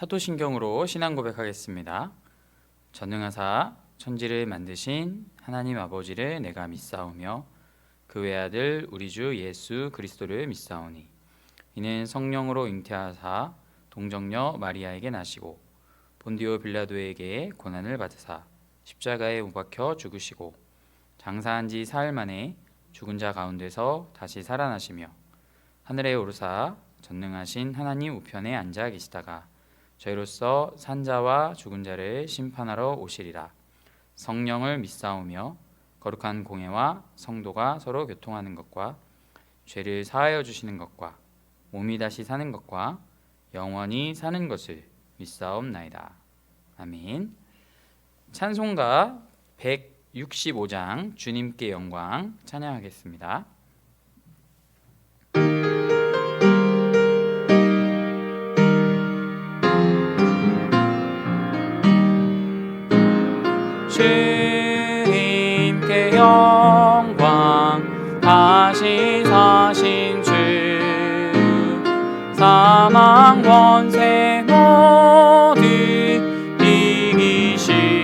사도신경으로 신앙 고백하겠습니다. 전능하사 천지를 만드신 하나님 아버지를 내가 믿사오며 그 외아들 우리 주 예수 그리스도를 믿사오니 이는 성령으로 잉태하사 동정녀 마리아에게 나시고 본디오 빌라도에게 고난을 받으사 십자가에 못 박혀 죽으시고 장사한 지 사흘 만에 죽은 자 가운데서 다시 살아나시며 하늘에 오르사 전능하신 하나님 우편에 앉아 계시다가 저희로서 산자와 죽은 자를 심판하러 오시리라. 성령을 믿사오며 거룩한 공예와 성도가 서로 교통하는 것과 죄를 사하여 주시는 것과 몸이 다시 사는 것과 영원히 사는 것을 믿사옵나이다. 아멘. 찬송가 165장 주님께 영광 찬양하겠습니다. 주님께 영광 다시 사신 주 사망 권세 모두 이기시었네.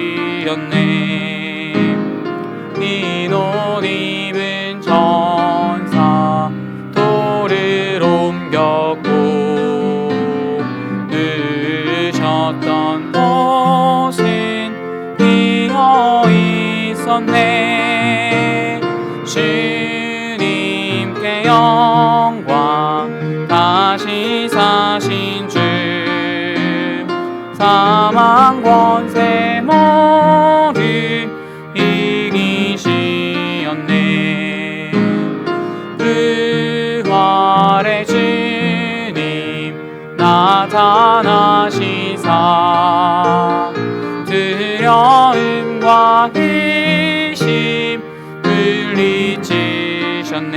흰 옷 입은 천사 돌을 옮겼고 누우셨던 곳은 비어 있었네. 주님께 영광 다시 사신 주 사망 권세 모두 이기시었네. 부활의 주님 나타나시사 두려움과 의심 물리치셨네.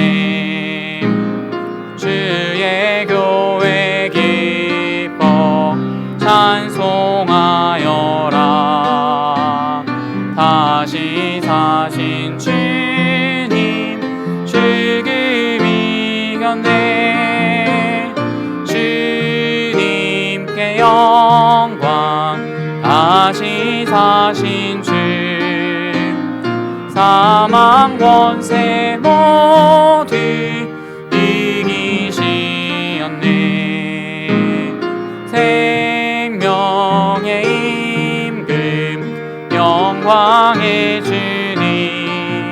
주의 교회 기뻐 찬송하여라. 다시 사신 주님 죽음 이겼네. 주님께 영광 다시 사신 주 사망 권세 모두 이기시었네. 생명의 임금 영광의 주님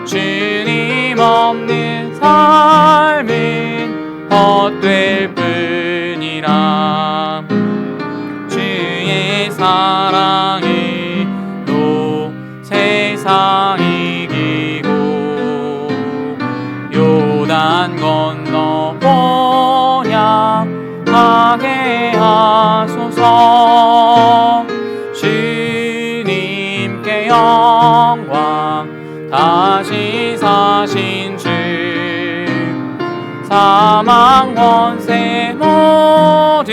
주님 없는 삶은 헛될 뿐이라. 주의 사랑으로 세상 이기고 요단 건너 번영하게 하소서. 주님께 영광 다시 사신 주 사망 권세 모두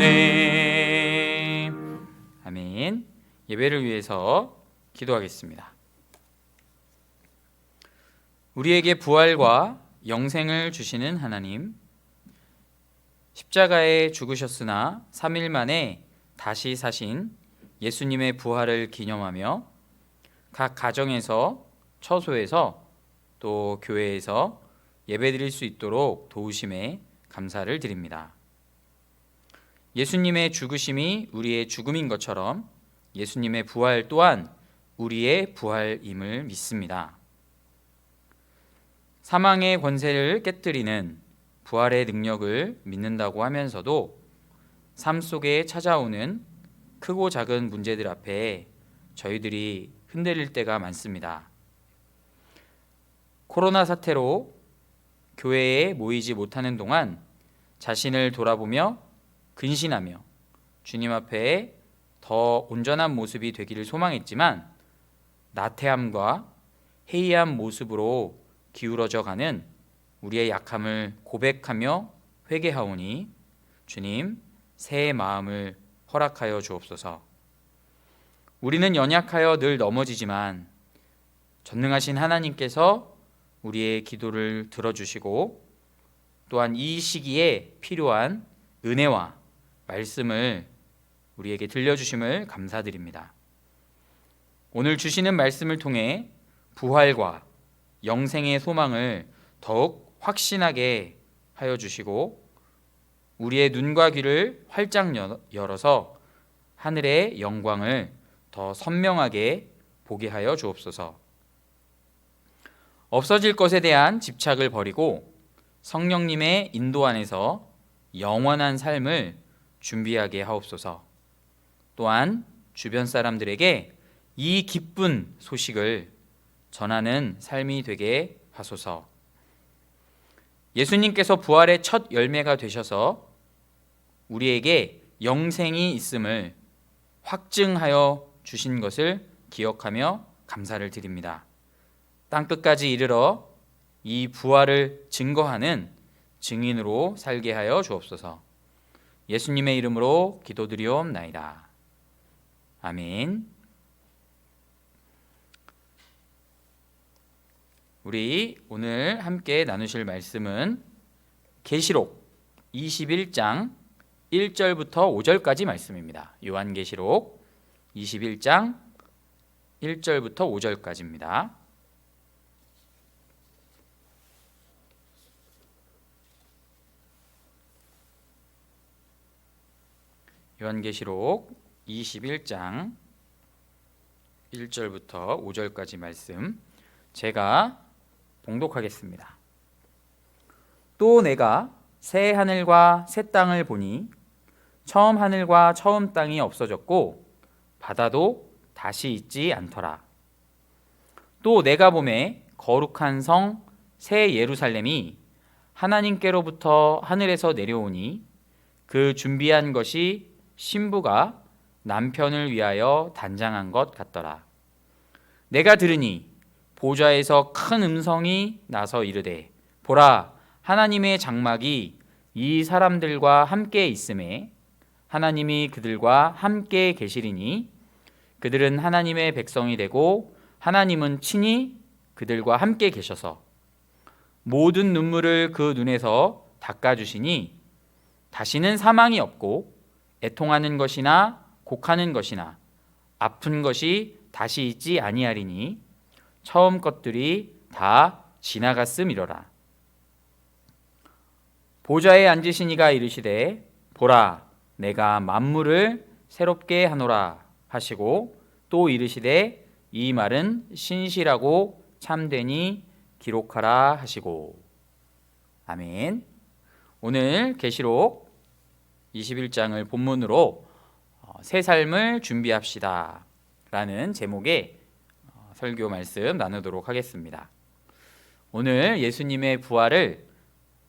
이기시었네. 아멘. 예배를 위해서 기도하겠습니다. 우리에게 부활과 영생을 주시는 하나님, 십자가에 죽으셨으나 3일 만에 다시 사신 예수님의 부활을 기념하며 각 가정에서, 처소에서 또 교회에서 예배드릴 수 있도록 도우심에 감사를 드립니다. 예수님의 죽으심이 우리의 죽음인 것처럼 예수님의 부활 또한 우리의 부활임을 믿습니다. 사망의 권세를 깨뜨리는 부활의 능력을 믿는다고 하면서도 삶 속에 찾아오는 크고 작은 문제들 앞에 저희들이 흔들릴 때가 많습니다. 코로나 사태로 교회에 모이지 못하는 동안 자신을 돌아보며 근신하며 주님 앞에 더 온전한 모습이 되기를 소망했지만 나태함과 해이한 모습으로 기울어져 가는 우리의 약함을 고백하며 회개하오니 주님 새 마음을 허락하여 주옵소서. 우리는 연약하여 늘 넘어지지만 전능하신 하나님께서 우리의 기도를 들어주시고 또한 이 시기에 필요한 은혜와 말씀을 우리에게 들려주심을 감사드립니다. 오늘 주시는 말씀을 통해 부활과 영생의 소망을 더욱 확신하게 하여 주시고 우리의 눈과 귀를 활짝 열어서 하늘의 영광을 더 선명하게 보게 하여 주옵소서. 없어질 것에 대한 집착을 버리고 성령님의 인도 안에서 영원한 삶을 준비하게 하옵소서. 또한 주변 사람들에게 이 기쁜 소식을 전하는 삶이 되게 하소서. 예수님께서 부활의 첫 열매가 되셔서 우리에게 영생이 있음을 확증하여 주신 것을 기억하며 감사를 드립니다. 땅끝까지 이르러 이 부활을 증거하는 증인으로 살게 하여 주옵소서. 예수님의 이름으로 기도드리옵나이다. 아멘. 우리 오늘 함께 나누실 말씀은 계시록 21장 1절부터 5절까지 말씀입니다. 요한계시록 21장 1절부터 5절까지입니다. 요한계시록 21장 1절부터 5절까지 말씀 제가 봉독하겠습니다. 또 내가 새 하늘과 새 땅을 보니 처음 하늘과 처음 땅이 없어졌고 바다도 다시 있지 않더라. 또 내가 보매 거룩한 성 새 예루살렘이 하나님께로부터 하늘에서 내려오니 그 준비한 것이 신부가 남편을 위하여 단장한 것 같더라. 내가 들으니 보좌에서 큰 음성이 나서 이르되 보라, 하나님의 장막이 이 사람들과 함께 있음에 하나님이 그들과 함께 계시리니 그들은 하나님의 백성이 되고 하나님은 친히 그들과 함께 계셔서 모든 눈물을 그 눈에서 닦아주시니 다시는 사망이 없고 애통하는 것이나 곡하는 것이나 아픈 것이 다시 있지 아니하리니 처음 것들이 다 지나갔음이로라. 보좌에 앉으신 이가 이르시되 보라, 내가 만물을 새롭게 하노라 하시고 또 이르시되 이 말은 신실하고 참되니 기록하라 하시고. 아멘. 오늘 계시록 21장을 본문으로 새 삶을 준비합시다 라는 제목의 설교 말씀 나누도록 하겠습니다. 오늘 예수님의 부활을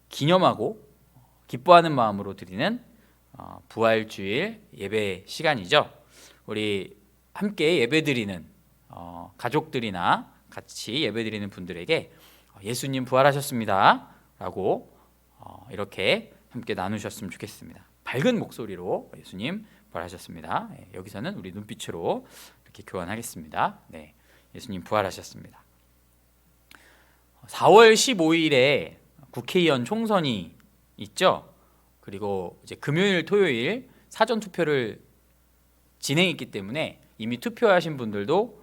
기념하고 기뻐하는 마음으로 드리는 부활주일 예배 시간이죠. 우리 함께 예배드리는 가족들이나 같이 예배드리는 분들에게 예수님 부활하셨습니다 라고 이렇게 함께 나누셨으면 좋겠습니다. 밝은 목소리로 예수님 부활하셨습니다. 여기서는 우리 눈빛으로 이렇게 교환하겠습니다. 네, 예수님 부활하셨습니다. 4월 15일에 국회의원 총선이 있죠. 그리고 이제 금요일, 토요일 사전 투표를 진행했기 때문에 이미 투표하신 분들도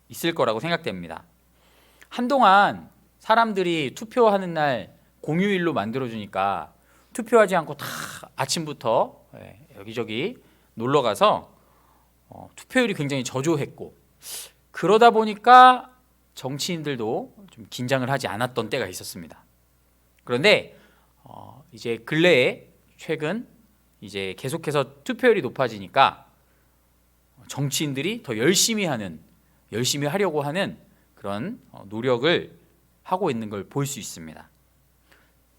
있을 거라고 생각됩니다. 한동안 사람들이 투표하는 날 공휴일로 만들어주니까 투표하지 않고 다 아침부터 여기저기 놀러 가서 투표율이 굉장히 저조했고 그러다 보니까 정치인들도 좀 긴장을 하지 않았던 때가 있었습니다. 그런데 이제 근래에 최근 이제 계속해서 투표율이 높아지니까 정치인들이 더 열심히 하려고 하는 그런 노력을 하고 있는 걸 볼 수 있습니다.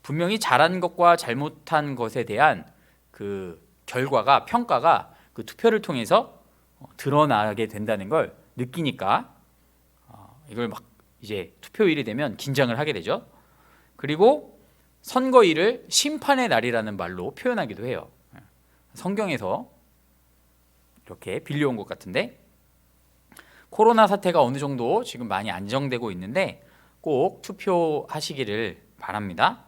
분명히 잘한 것과 잘못한 것에 대한 그 결과가 평가가 그 투표를 통해서 드러나게 된다는 걸 느끼니까 이걸 막 이제 투표일이 되면 긴장을 하게 되죠. 그리고 선거일을 심판의 날이라는 말로 표현하기도 해요. 성경에서 이렇게 빌려온 것 같은데 코로나 사태가 어느 정도 지금 많이 안정되고 있는데 꼭 투표하시기를 바랍니다.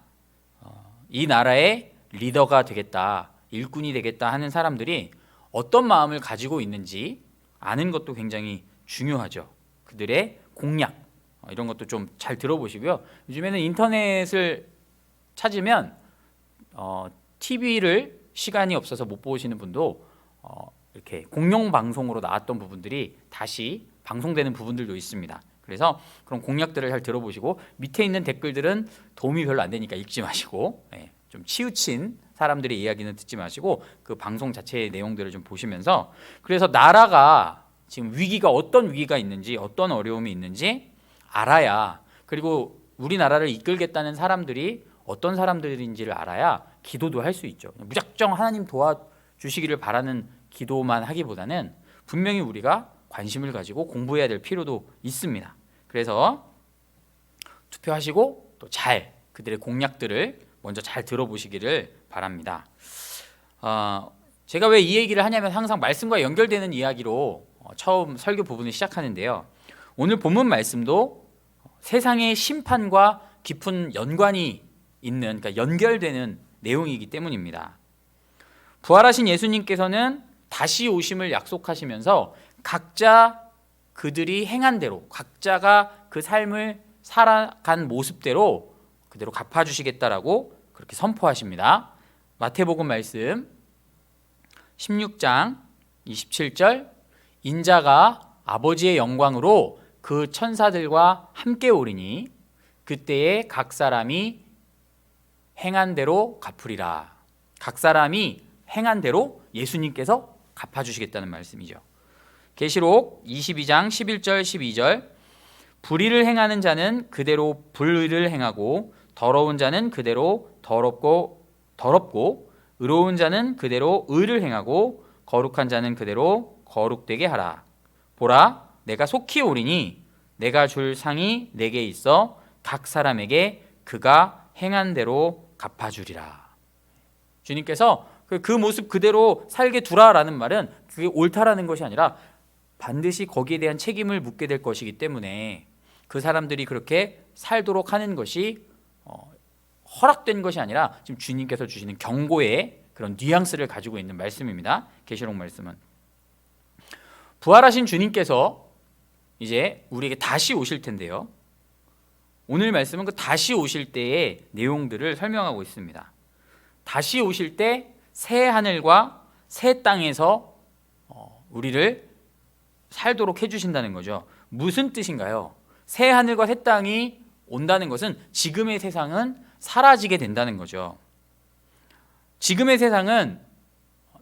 이 나라의 리더가 되겠다, 일꾼이 되겠다 하는 사람들이 어떤 마음을 가지고 있는지 아는 것도 굉장히 중요하죠. 그들의 공약 이런 것도 좀 잘 들어보시고요. 요즘에는 인터넷을 찾으면 TV를 시간이 없어서 못 보시는 분도 이렇게 공영 방송으로 나왔던 부분들이 다시 방송되는 부분들도 있습니다. 그래서 그런 공약들을 잘 들어보시고 밑에 있는 댓글들은 도움이 별로 안 되니까 읽지 마시고 좀 치우친 사람들의 이야기는 듣지 마시고 그 방송 자체의 내용들을 좀 보시면서 그래서 나라가 지금 위기가 어떤 위기가 있는지 어떤 어려움이 있는지 알아야 그리고 우리나라를 이끌겠다는 사람들이 어떤 사람들인지를 알아야 기도도 할 수 있죠. 무작정 하나님 도와주시기를 바라는 기도만 하기보다는 분명히 우리가 관심을 가지고 공부해야 될 필요도 있습니다. 그래서 투표하시고 또 잘 그들의 공약들을 먼저 잘 들어보시기를 바랍니다. 제가 왜 이 얘기를 하냐면 항상 말씀과 연결되는 이야기로 처음 설교 부분을 시작하는데요. 오늘 본문 말씀도 세상의 심판과 깊은 연관이 있는, 그러니까 연결되는 내용이기 때문입니다. 부활하신 예수님께서는 다시 오심을 약속하시면서 각자 그들이 행한 대로, 각자가 그 삶을 살아간 모습대로 그대로 갚아주시겠다라고 그렇게 선포하십니다. 마태복음 말씀 16장 27절, 인자가 아버지의 영광으로 그 천사들과 함께 오리니 그때에 각 사람이 행한 대로 갚으리라. 각 사람이 행한 대로 예수님께서 갚아주시겠다는 말씀이죠. 계시록 22장 11절 12절, 불의를 행하는 자는 그대로 불의를 행하고 더러운 자는 그대로 더럽고 의로운 자는 그대로 의를 행하고 거룩한 자는 그대로 거룩되게 하라. 보라, 내가 속히 오리니 내가 줄 상이 내게 있어 각 사람에게 그가 행한 대로 갚아주리라. 주님께서 그 모습 그대로 살게 두라라는 말은 그게 옳다라는 것이 아니라 반드시 거기에 대한 책임을 묻게 될 것이기 때문에 그 사람들이 그렇게 살도록 하는 것이 허락된 것이 아니라 지금 주님께서 주시는 경고의 그런 뉘앙스를 가지고 있는 말씀입니다. 계시록 말씀은 부활하신 주님께서 이제 우리에게 다시 오실 텐데요. 오늘 말씀은 그 다시 오실 때의 내용들을 설명하고 있습니다. 다시 오실 때 새 하늘과 새 땅에서 우리를 살도록 해주신다는 거죠. 무슨 뜻인가요? 새 하늘과 새 땅이 온다는 것은 지금의 세상은 사라지게 된다는 거죠. 지금의 세상은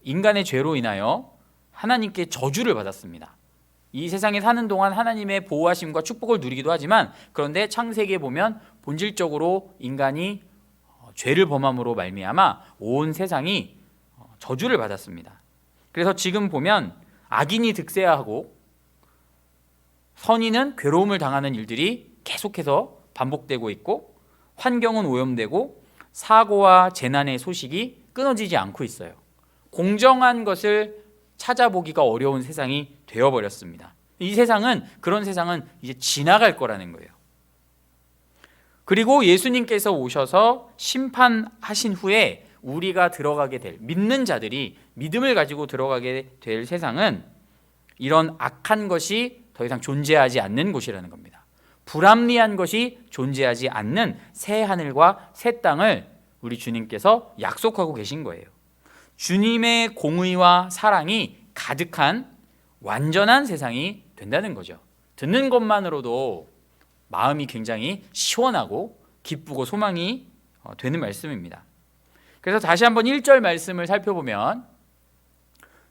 인간의 죄로 인하여 하나님께 저주를 받았습니다. 이 세상에 사는 동안 하나님의 보호하심과 축복을 누리기도 하지만 그런데 창세기에 보면 본질적으로 인간이 죄를 범함으로 말미암아 온 세상이 저주를 받았습니다. 그래서 지금 보면 악인이 득세하고 선인은 괴로움을 당하는 일들이 계속해서 반복되고 있고 환경은 오염되고 사고와 재난의 소식이 끊어지지 않고 있어요. 공정한 것을 찾아보기가 어려운 세상이 되어버렸습니다. 이 세상은, 그런 세상은 이제 지나갈 거라는 거예요. 그리고 예수님께서 오셔서 심판하신 후에 우리가 들어가게 될, 믿는 자들이 믿음을 가지고 들어가게 될 세상은 이런 악한 것이 더 이상 존재하지 않는 곳이라는 겁니다. 불합리한 것이 존재하지 않는 새 하늘과 새 땅을 우리 주님께서 약속하고 계신 거예요. 주님의 공의와 사랑이 가득한 완전한 세상이 된다는 거죠. 듣는 것만으로도 마음이 굉장히 시원하고 기쁘고 소망이 되는 말씀입니다. 그래서 다시 한번 1절 말씀을 살펴보면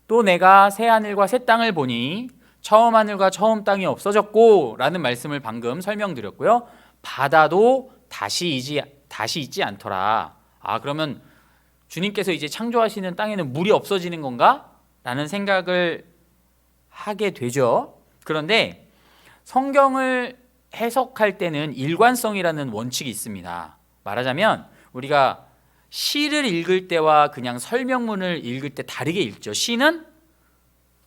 또 내가 새 하늘과 새 땅을 보니 처음 하늘과 처음 땅이 없어졌고 라는 말씀을 방금 설명드렸고요. 바다도 다시 있지 않더라. 그러면 주님께서 이제 창조하시는 땅에는 물이 없어지는 건가? 라는 생각을 하게 되죠. 그런데 성경을 해석할 때는 일관성이라는 원칙이 있습니다. 말하자면 우리가 시를 읽을 때와 그냥 설명문을 읽을 때 다르게 읽죠. 시는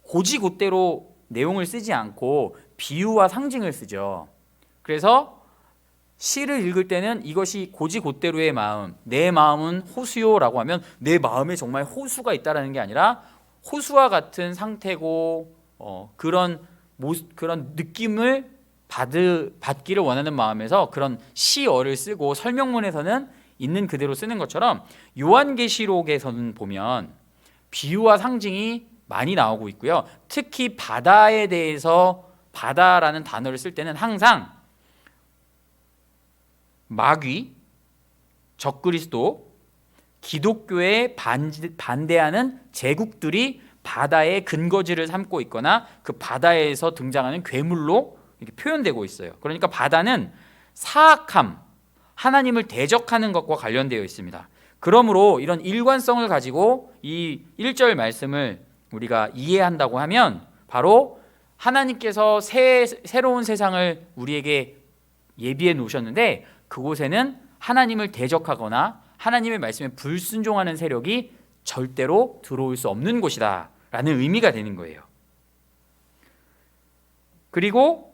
곧이곧대로 내용을 쓰지 않고 비유와 상징을 쓰죠. 그래서 시를 읽을 때는 이것이 고지곧대로의 마음, 내 마음은 호수요라고 하면 내 마음에 정말 호수가 있다라는 게 아니라 호수와 같은 상태고 그런 느낌을 받기를 원하는 마음에서 그런 시어를 쓰고 설명문에서는 있는 그대로 쓰는 것처럼 요한계시록에서는 보면 비유와 상징이 많이 나오고 있고요. 특히 바다에 대해서 바다라는 단어를 쓸 때는 항상 마귀, 적그리스도, 기독교에 반대하는 제국들이 바다의 근거지를 삼고 있거나 그 바다에서 등장하는 괴물로 이렇게 표현되고 있어요. 그러니까 바다는 사악함, 하나님을 대적하는 것과 관련되어 있습니다. 그러므로 이런 일관성을 가지고 이 1절 말씀을 우리가 이해한다고 하면 바로 하나님께서 새로운 세상을 우리에게 예비해 놓으셨는데 그곳에는 하나님을 대적하거나 하나님의 말씀에 불순종하는 세력이 절대로 들어올 수 없는 곳이다 라는 의미가 되는 거예요. 그리고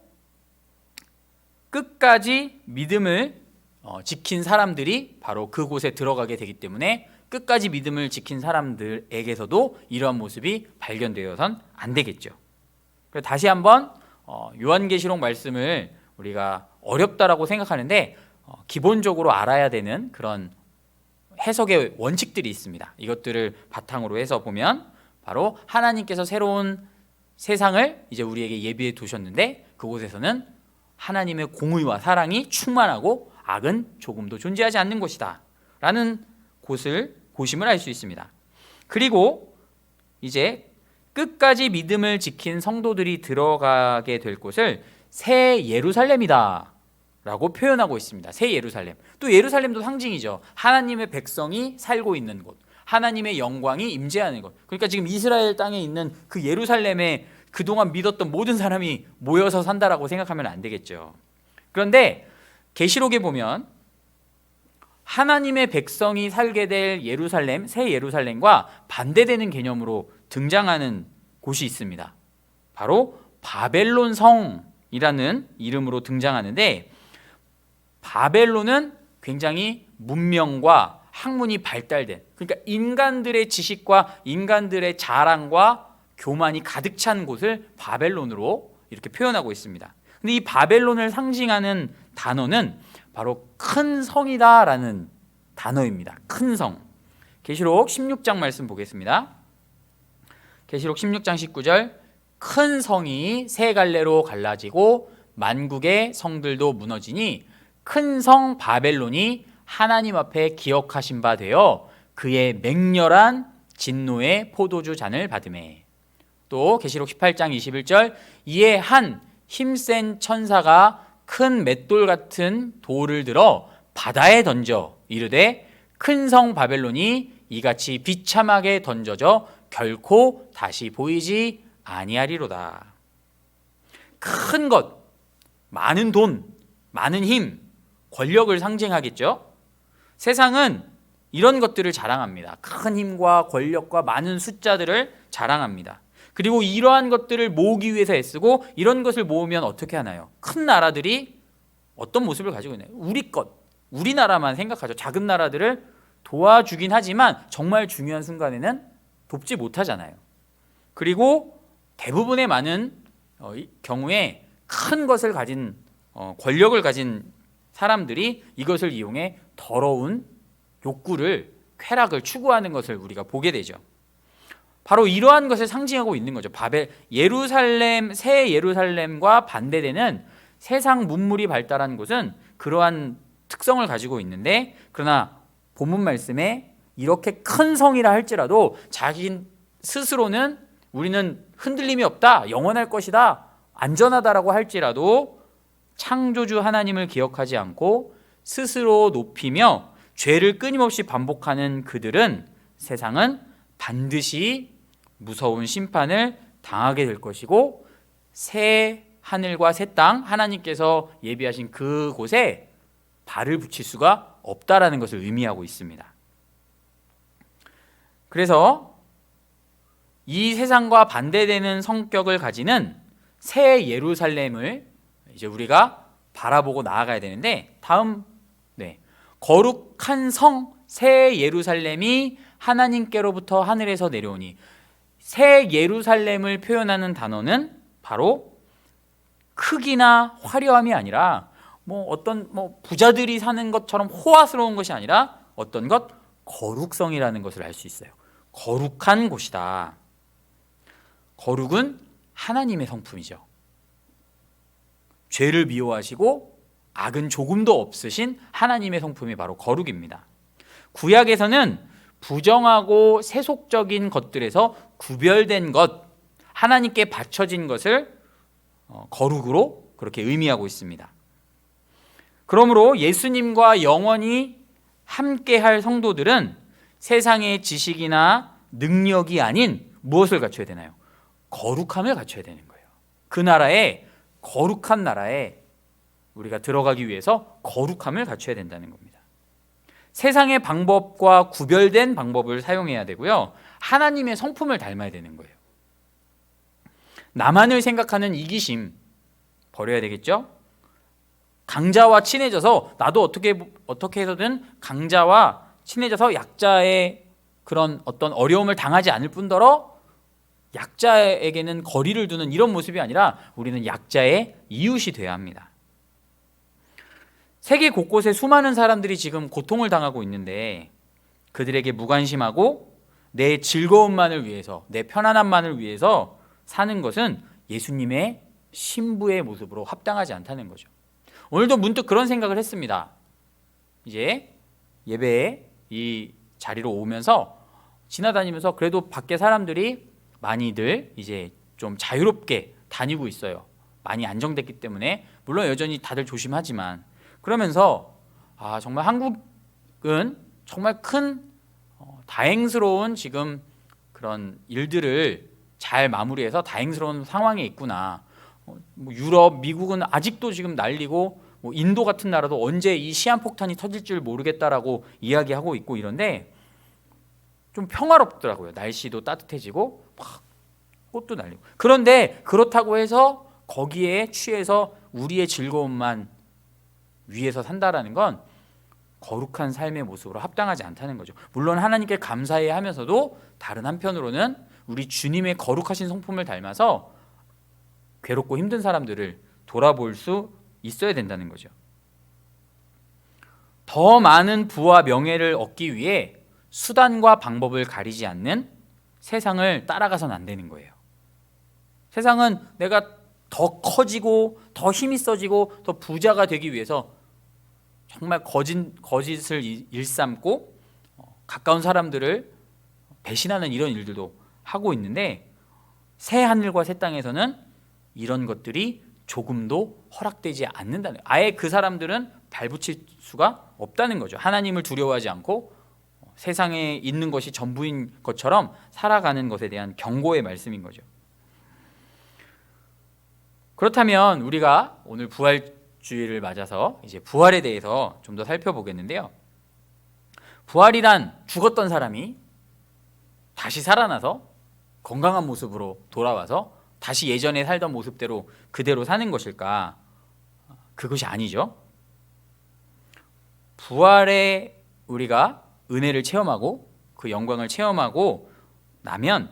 끝까지 믿음을 지킨 사람들이 바로 그곳에 들어가게 되기 때문에 끝까지 믿음을 지킨 사람들에게서도 이러한 모습이 발견되어선 안 되겠죠. 그래서 다시 한번 요한계시록 말씀을 우리가 어렵다라고 생각하는데 기본적으로 알아야 되는 그런 해석의 원칙들이 있습니다. 이것들을 바탕으로 해서 보면 바로 하나님께서 새로운 세상을 이제 우리에게 예비해 두셨는데 그곳에서는 하나님의 공의와 사랑이 충만하고 악은 조금도 존재하지 않는 곳이다 라는 고심을 할 수 있습니다. 그리고 이제 끝까지 믿음을 지킨 성도들이 들어가게 될 곳을 새 예루살렘이다 라고 표현하고 있습니다. 새 예루살렘. 또 예루살렘도 상징이죠. 하나님의 백성이 살고 있는 곳, 하나님의 영광이 임재하는 곳. 그러니까 지금 이스라엘 땅에 있는 그 예루살렘에 그동안 믿었던 모든 사람이 모여서 산다라고 생각하면 안 되겠죠. 그런데 계시록에 보면 하나님의 백성이 살게 될 예루살렘, 새 예루살렘과 반대되는 개념으로 등장하는 곳이 있습니다. 바로 바벨론 성이라는 이름으로 등장하는데 바벨론은 굉장히 문명과 학문이 발달된, 그러니까 인간들의 지식과 인간들의 자랑과 교만이 가득 찬 곳을 바벨론으로 이렇게 표현하고 있습니다. 근데 이 바벨론을 상징하는 단어는 바로 큰 성이다라는 단어입니다. 큰 성. 계시록 16장 말씀 보겠습니다. 계시록 16장 19절 큰 성이 세 갈래로 갈라지고 만국의 성들도 무너지니 큰 성 바벨론이 하나님 앞에 기억하신 바 되어 그의 맹렬한 진노의 포도주 잔을 받으매. 또 계시록 18장 21절 이에 한 힘센 천사가 큰 맷돌 같은 돌을 들어 바다에 던져 이르되 큰 성 바벨론이 이같이 비참하게 던져져 결코 다시 보이지 아니하리로다. 큰 것, 많은 돈, 많은 힘, 권력을 상징하겠죠. 세상은 이런 것들을 자랑합니다. 큰 힘과 권력과 많은 숫자들을 자랑합니다. 그리고 이러한 것들을 모으기 위해서 애쓰고 이런 것을 모으면 어떻게 하나요? 큰 나라들이 어떤 모습을 가지고 있나요? 우리 것, 우리나라만 생각하죠. 작은 나라들을 도와주긴 하지만 정말 중요한 순간에는 돕지 못하잖아요. 그리고 대부분의 많은 경우에 큰 것을 가진 권력을 가진 사람들이 이것을 이용해 더러운 욕구를, 쾌락을 추구하는 것을 우리가 보게 되죠. 바로 이러한 것을 상징하고 있는 거죠. 예루살렘, 새 예루살렘과 반대되는 세상 문물이 발달한 곳은 그러한 특성을 가지고 있는데, 그러나 본문 말씀에 이렇게 큰 성이라 할지라도 자기 스스로는 우리는 흔들림이 없다, 영원할 것이다, 안전하다라고 할지라도 창조주 하나님을 기억하지 않고 스스로 높이며 죄를 끊임없이 반복하는 그들은 세상은 반드시 무서운 심판을 당하게 될 것이고 새 하늘과 새 땅, 하나님께서 예비하신 그곳에 발을 붙일 수가 없다라는 것을 의미하고 있습니다. 그래서 이 세상과 반대되는 성격을 가지는 새 예루살렘을 이제 우리가 바라보고 나아가야 되는데 다음 거룩한 성 새 예루살렘이 하나님께로부터 하늘에서 내려오니 새 예루살렘을 표현하는 단어는 바로 크기나 화려함이 아니라 어떤 부자들이 사는 것처럼 호화스러운 것이 아니라 어떤 것? 거룩성이라는 것을 알 수 있어요. 거룩한 곳이다. 거룩은 하나님의 성품이죠. 죄를 미워하시고 악은 조금도 없으신 하나님의 성품이 바로 거룩입니다. 구약에서는 부정하고 세속적인 것들에서 구별된 것, 하나님께 바쳐진 것을 거룩으로 그렇게 의미하고 있습니다. 그러므로 예수님과 영원히 함께할 성도들은 세상의 지식이나 능력이 아닌 무엇을 갖춰야 되나요? 거룩함을 갖춰야 되는 거예요. 그 나라에, 거룩한 나라에 우리가 들어가기 위해서 거룩함을 갖춰야 된다는 겁니다. 세상의 방법과 구별된 방법을 사용해야 되고요. 하나님의 성품을 닮아야 되는 거예요. 나만을 생각하는 이기심 버려야 되겠죠? 강자와 친해져서 나도 어떻게 해서든 강자와 친해져서 약자의 그런 어떤 어려움을 당하지 않을 뿐더러 약자에게는 거리를 두는 이런 모습이 아니라 우리는 약자의 이웃이 되어야 합니다. 세계 곳곳에 수많은 사람들이 지금 고통을 당하고 있는데 그들에게 무관심하고 내 즐거움만을 위해서, 내 편안함만을 위해서 사는 것은 예수님의 신부의 모습으로 합당하지 않다는 거죠. 오늘도 문득 그런 생각을 했습니다. 이제 예배에 이 자리로 오면서 지나다니면서 그래도 밖에 사람들이 많이들 이제 좀 자유롭게 다니고 있어요. 많이 안정됐기 때문에 물론 여전히 다들 조심하지만 그러면서 정말 한국은 정말 큰 다행스러운 지금 그런 일들을 잘 마무리해서 다행스러운 상황에 있구나. 유럽, 미국은 아직도 지금 난리고 인도 같은 나라도 언제 이 시한폭탄이 터질 줄 모르겠다라고 이야기하고 있고 이런데 좀 평화롭더라고요. 날씨도 따뜻해지고 막 꽃도 날리고. 그런데 그렇다고 해서 거기에 취해서 우리의 즐거움만 위해서 산다라는 건 거룩한 삶의 모습으로 합당하지 않다는 거죠. 물론 하나님께 감사해야 하면서도 다른 한편으로는 우리 주님의 거룩하신 성품을 닮아서 괴롭고 힘든 사람들을 돌아볼 수 있어야 된다는 거죠. 더 많은 부와 명예를 얻기 위해 수단과 방법을 가리지 않는 세상을 따라가선 안 되는 거예요. 세상은 내가 더 커지고 더 힘이 써지고 더 부자가 되기 위해서 정말 거짓을 일삼고 가까운 사람들을 배신하는 이런 일들도 하고 있는데 새 하늘과 새 땅에서는 이런 것들이 조금도 허락되지 않는다는, 아예 그 사람들은 발붙일 수가 없다는 거죠. 하나님을 두려워하지 않고 세상에 있는 것이 전부인 것처럼 살아가는 것에 대한 경고의 말씀인 거죠. 그렇다면 우리가 오늘 부활주의를 맞아서 이제 부활에 대해서 좀 더 살펴보겠는데요. 부활이란 죽었던 사람이 다시 살아나서 건강한 모습으로 돌아와서 다시 예전에 살던 모습대로 그대로 사는 것일까? 그것이 아니죠. 부활에 우리가 은혜를 체험하고 그 영광을 체험하고 나면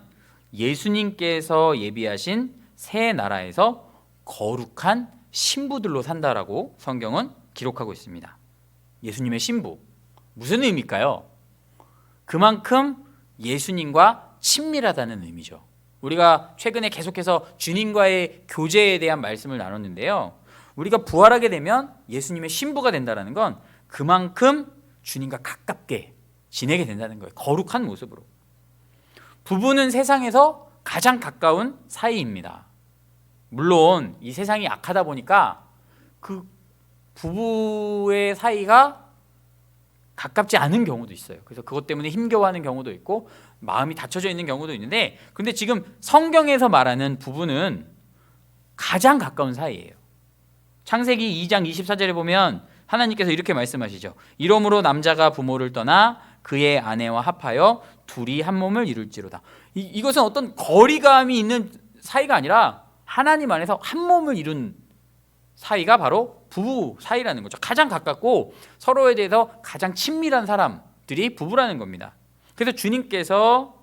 예수님께서 예비하신 새 나라에서 거룩한 신부들로 산다라고 성경은 기록하고 있습니다. 예수님의 신부, 무슨 의미일까요? 그만큼 예수님과 친밀하다는 의미죠. 우리가 최근에 계속해서 주님과의 교제에 대한 말씀을 나눴는데요. 우리가 부활하게 되면 예수님의 신부가 된다는 건 그만큼 주님과 가깝게 지내게 된다는 거예요. 거룩한 모습으로. 부부는 세상에서 가장 가까운 사이입니다. 물론 이 세상이 악하다 보니까 그 부부의 사이가 가깝지 않은 경우도 있어요. 그래서 그것 때문에 힘겨워하는 경우도 있고 마음이 닫혀져 있는 경우도 있는데, 근데 지금 성경에서 말하는 부부는 가장 가까운 사이예요. 창세기 2장 24절에 보면 하나님께서 이렇게 말씀하시죠. 이러므로 남자가 부모를 떠나 그의 아내와 합하여 둘이 한 몸을 이룰지로다. 이것은 어떤 거리감이 있는 사이가 아니라 하나님 안에서 한 몸을 이룬 사이가 바로 부부 사이라는 거죠. 가장 가깝고 서로에 대해서 가장 친밀한 사람들이 부부라는 겁니다. 그래서 주님께서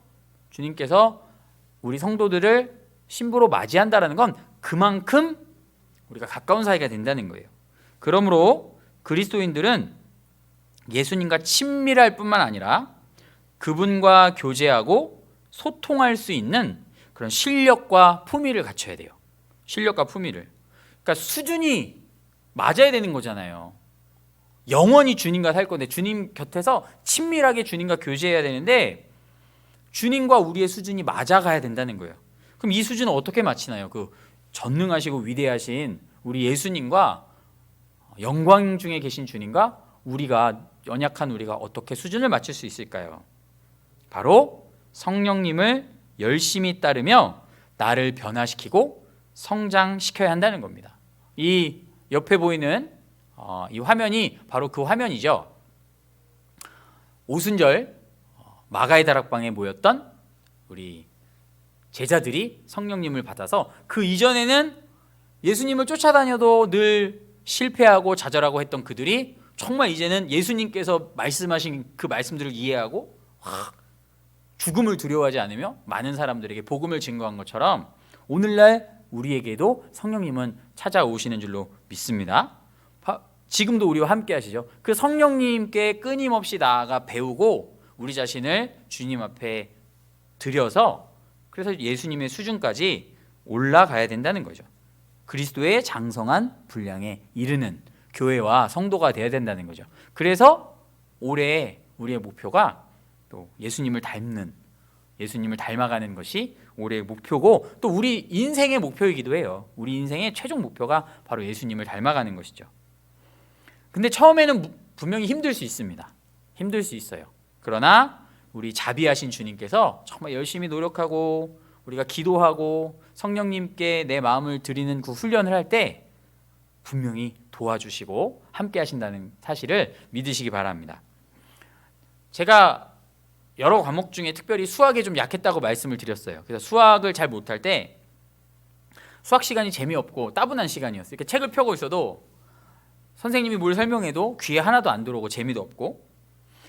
우리 성도들을 신부로 맞이한다라는 건 그만큼 우리가 가까운 사이가 된다는 거예요. 그러므로 그리스도인들은 예수님과 친밀할 뿐만 아니라 그분과 교제하고 소통할 수 있는 그런 실력과 품위를 갖춰야 돼요. 실력과 품위를. 그러니까 수준이 맞아야 되는 거잖아요. 영원히 주님과 살 건데 주님 곁에서 친밀하게 주님과 교제해야 되는데 주님과 우리의 수준이 맞아가야 된다는 거예요. 그럼 이 수준은 어떻게 맞추나요? 그 전능하시고 위대하신 우리 예수님과 영광 중에 계신 주님과 우리가 연약한 우리가 어떻게 수준을 맞출 수 있을까요? 바로 성령님을 열심히 따르며 나를 변화시키고 성장시켜야 한다는 겁니다. 이 옆에 보이는 이 화면이 바로 그 화면이죠. 오순절 마가의 다락방에 모였던 우리 제자들이 성령님을 받아서 그 이전에는 예수님을 쫓아다녀도 늘 실패하고 좌절하고 했던 그들이 정말 이제는 예수님께서 말씀하신 그 말씀들을 이해하고 죽음을 두려워하지 않으며 많은 사람들에게 복음을 증거한 것처럼 오늘날 우리에게도 성령님은 찾아오시는 줄로 믿습니다. 지금도 우리와 함께 하시죠. 그 성령님께 끊임없이 나아가 배우고 우리 자신을 주님 앞에 드려서 그래서 예수님의 수준까지 올라가야 된다는 거죠. 그리스도의 장성한 분량에 이르는 교회와 성도가 되어야 된다는 거죠. 그래서 올해 우리의 목표가 또 예수님을 닮아가는 것이 올해의 목표고 또 우리 인생의 목표이기도 해요. 우리 인생의 최종 목표가 바로 예수님을 닮아가는 것이죠. 근데 처음에는 분명히 힘들 수 있습니다. 힘들 수 있어요. 그러나 우리 자비하신 주님께서 정말 열심히 노력하고 우리가 기도하고 성령님께 내 마음을 드리는 그 훈련을 할 때 분명히 도와주시고 함께 하신다는 사실을 믿으시기 바랍니다. 제가 여러 과목 중에 특별히 수학에 좀 약했다고 말씀을 드렸어요. 그래서 수학을 잘 못할 때 수학 시간이 재미없고 따분한 시간이었어요. 이렇게 책을 펴고 있어도 선생님이 뭘 설명해도 귀에 하나도 안 들어오고 재미도 없고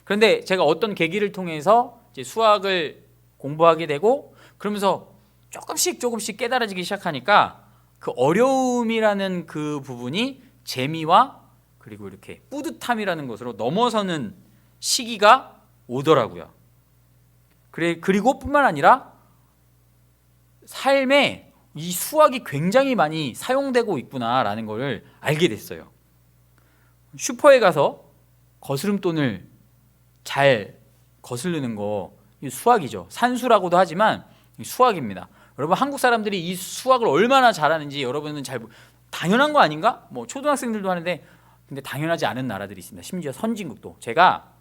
그런데 제가 어떤 계기를 통해서 이제 수학을 공부하게 되고 그러면서 조금씩 깨달아지기 시작하니까 그 어려움이라는 그 부분이 재미와 그리고 이렇게 뿌듯함이라는 것으로 넘어서는 시기가 오더라고요. 그리고 뿐만 아니라 삶에 이 수학이 굉장히 많이 사용되고 있구나라는 것을 알게 됐어요. 슈퍼에 가서 거스름돈을 잘 거스르는 거 수학이죠. 산수라고도 하지만 수학입니다. 여러분 한국 사람들이 이 수학을 얼마나 잘하는지 여러분은 당연한 거 아닌가? 뭐 초등학생들도 하는데 근데 당연하지 않은 나라들이 있습니다. 심지어 선진국도. 제가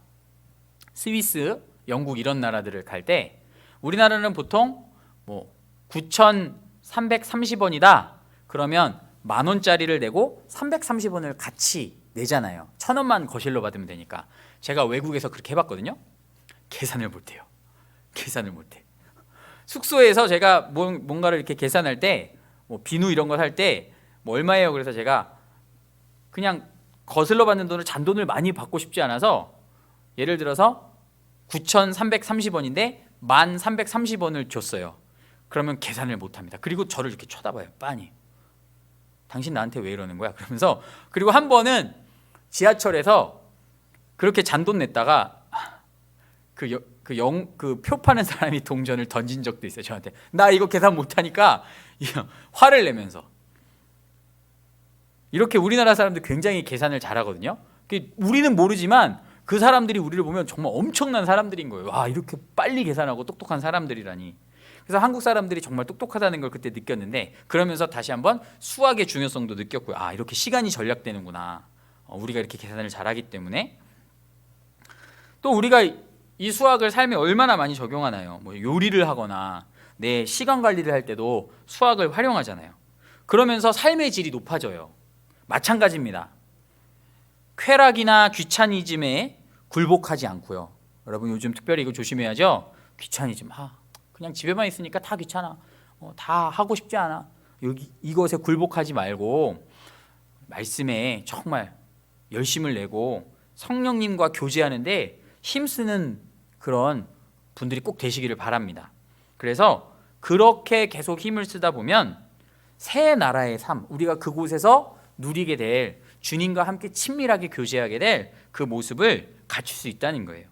스위스, 영국 이런 나라들을 갈 때 우리나라는 보통 뭐 9,330원이다. 그러면 10,000원짜리를 내고 330원을 같이 내잖아요. 1,000원만 거실로 받으면 되니까. 제가 외국에서 그렇게 해봤거든요. 계산을 못해요. 계산을 못해. 숙소에서 제가 뭔가를 이렇게 계산할 때 뭐 비누 이런 거 살 때 뭐 얼마예요? 그래서 제가 그냥 거슬러 받는 돈을 잔돈을 많이 받고 싶지 않아서 예를 들어서 9,330원인데 1,330원을 줬어요. 그러면 계산을 못합니다. 그리고 저를 이렇게 쳐다봐요. 빤히. 당신 나한테 왜 이러는 거야? 그러면서 그리고 한 번은 지하철에서 그렇게 잔돈 냈다가 그 표 파는 사람이 동전을 던진 적도 있어요. 저한테. 나 이거 계산 못하니까 화를 내면서. 이렇게 우리나라 사람들 굉장히 계산을 잘하거든요. 우리는 모르지만 그 사람들이 우리를 보면 정말 엄청난 사람들인 거예요. 와, 이렇게 빨리 계산하고 똑똑한 사람들이라니. 그래서 한국 사람들이 정말 똑똑하다는 걸 그때 느꼈는데 그러면서 다시 한번 수학의 중요성도 느꼈고요. 아, 이렇게 시간이 전략되는구나. 우리가 이렇게 계산을 잘하기 때문에. 또 우리가 이 수학을 삶에 얼마나 많이 적용하나요? 뭐 요리를 하거나 내 시간 관리를 할 때도 수학을 활용하잖아요. 그러면서 삶의 질이 높아져요. 마찬가지입니다. 쾌락이나 귀차니즘에 굴복하지 않고요. 여러분 요즘 특별히 이거 조심해야죠. 귀차니즘. 그냥 집에만 있으니까 다 귀찮아. 다 하고 싶지 않아. 이것에 굴복하지 말고 말씀에 정말 열심을 내고 성령님과 교제하는데 힘쓰는 그런 분들이 꼭 되시기를 바랍니다. 그래서 그렇게 계속 힘을 쓰다 보면 새 나라의 삶, 우리가 그곳에서 누리게 될 주님과 함께 친밀하게 교제하게 될 그 모습을 갖출 수 있다는 거예요.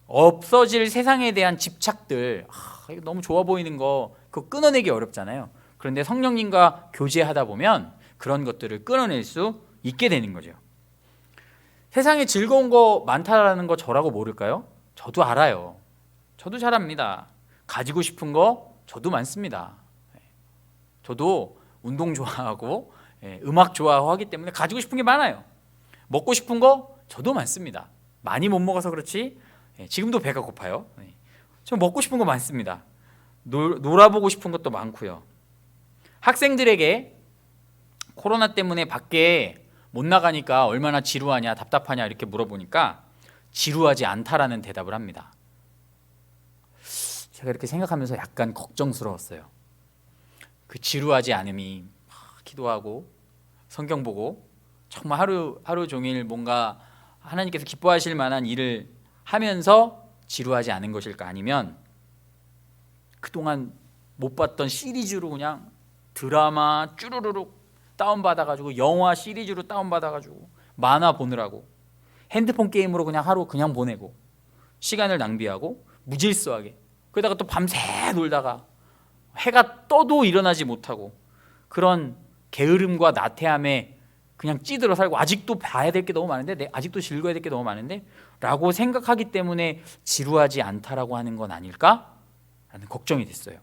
없어질 세상에 대한 집착들, 이거 너무 좋아 보이는 거 그거 끊어내기 어렵잖아요. 그런데 성령님과 교제하다 보면 그런 것들을 끊어낼 수 있게 되는 거죠. 세상에 즐거운 거 많다라는 거 저라고 모를까요? 저도 알아요. 저도 잘 압니다. 가지고 싶은 거 저도 많습니다. 저도 운동 좋아하고 음악 좋아하기 때문에 가지고 싶은 게 많아요. 먹고 싶은 거 저도 많습니다. 많이 못 먹어서 그렇지 지금도 배가 고파요. 저 먹고 싶은 거 많습니다. 놀아보고 싶은 것도 많고요. 학생들에게 코로나 때문에 밖에 못 나가니까 얼마나 지루하냐 답답하냐 이렇게 물어보니까 지루하지 않다라는 대답을 합니다. 제가 이렇게 생각하면서 약간 걱정스러웠어요. 그 지루하지 않음이 기도하고 성경 보고 정말 하루 종일 뭔가 하나님께서 기뻐하실 만한 일을 하면서 지루하지 않은 것일까? 아니면 그동안 못 봤던 시리즈로 그냥 드라마 쭈루루룩 다운받아가지고 영화 시리즈로 다운받아가지고 만화 보느라고 핸드폰 게임으로 그냥 하루 그냥 보내고 시간을 낭비하고 무질서하게 그러다가 또 밤새 놀다가 해가 떠도 일어나지 못하고 그런 게으름과 나태함에 그냥 찌들어 살고 아직도 봐야 될 게 너무 많은데 아직도 즐거워야 될 게 너무 많은데 라고 생각하기 때문에 지루하지 않다라고 하는 건 아닐까? 라는 걱정이 됐어요.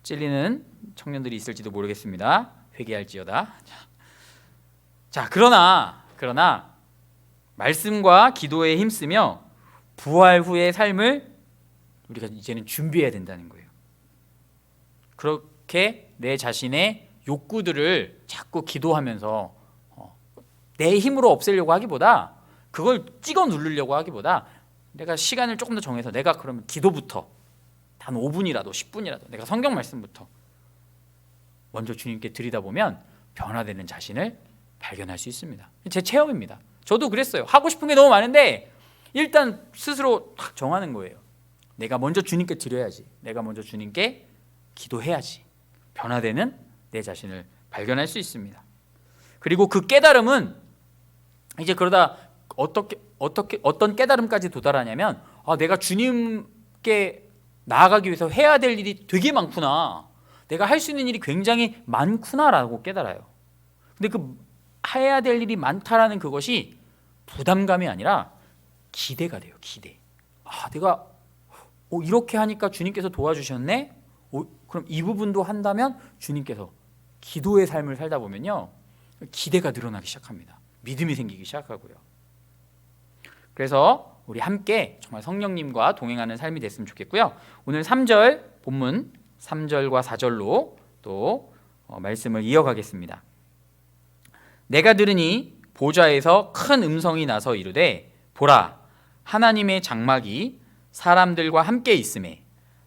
찔리는 청년들이 있을지도 모르겠습니다. 회개할지어다. 자, 그러나 말씀과 기도에 힘쓰며 부활 후의 삶을 우리가 이제는 준비해야 된다는 거예요. 그렇게 내 자신의 욕구들을 자꾸 기도하면서 내 힘으로 없애려고 하기보다 그걸 찍어 누르려고 하기보다 내가 시간을 조금 더 정해서 내가 그러면 기도부터 단 5분이라도 10분이라도 내가 성경 말씀부터 먼저 주님께 드리다 보면 변화되는 자신을 발견할 수 있습니다. 제 체험입니다. 저도 그랬어요. 하고 싶은 게 너무 많은데 일단 스스로 탁 정하는 거예요. 내가 먼저 주님께 드려야지. 내가 먼저 주님께 기도해야지. 변화되는 내 자신을 발견할 수 있습니다. 그리고 그 깨달음은 이제 그러다 어떤 깨달음까지 도달하냐면 내가 주님께 나아가기 위해서 해야 될 일이 되게 많구나. 내가 할 수 있는 일이 굉장히 많구나라고 깨달아요. 근데 그 해야 될 일이 많다라는 그것이 부담감이 아니라 기대가 돼요. 기대. 내가 이렇게 하니까 주님께서 도와주셨네. 그럼 이 부분도 한다면 주님께서 기도의 삶을 살다 보면요 기대가 늘어나기 시작합니다. 믿음이 생기기 시작하고요. 그래서 우리 함께 정말 성령님과 동행하는 삶이 됐으면 좋겠고요. 오늘 3절 본문 3절과 4절로 또 말씀을 이어가겠습니다. 내가 들으니 보좌에서 큰 음성이 나서 이르되 보라 하나님의 장막이 사람들과 함께 있음에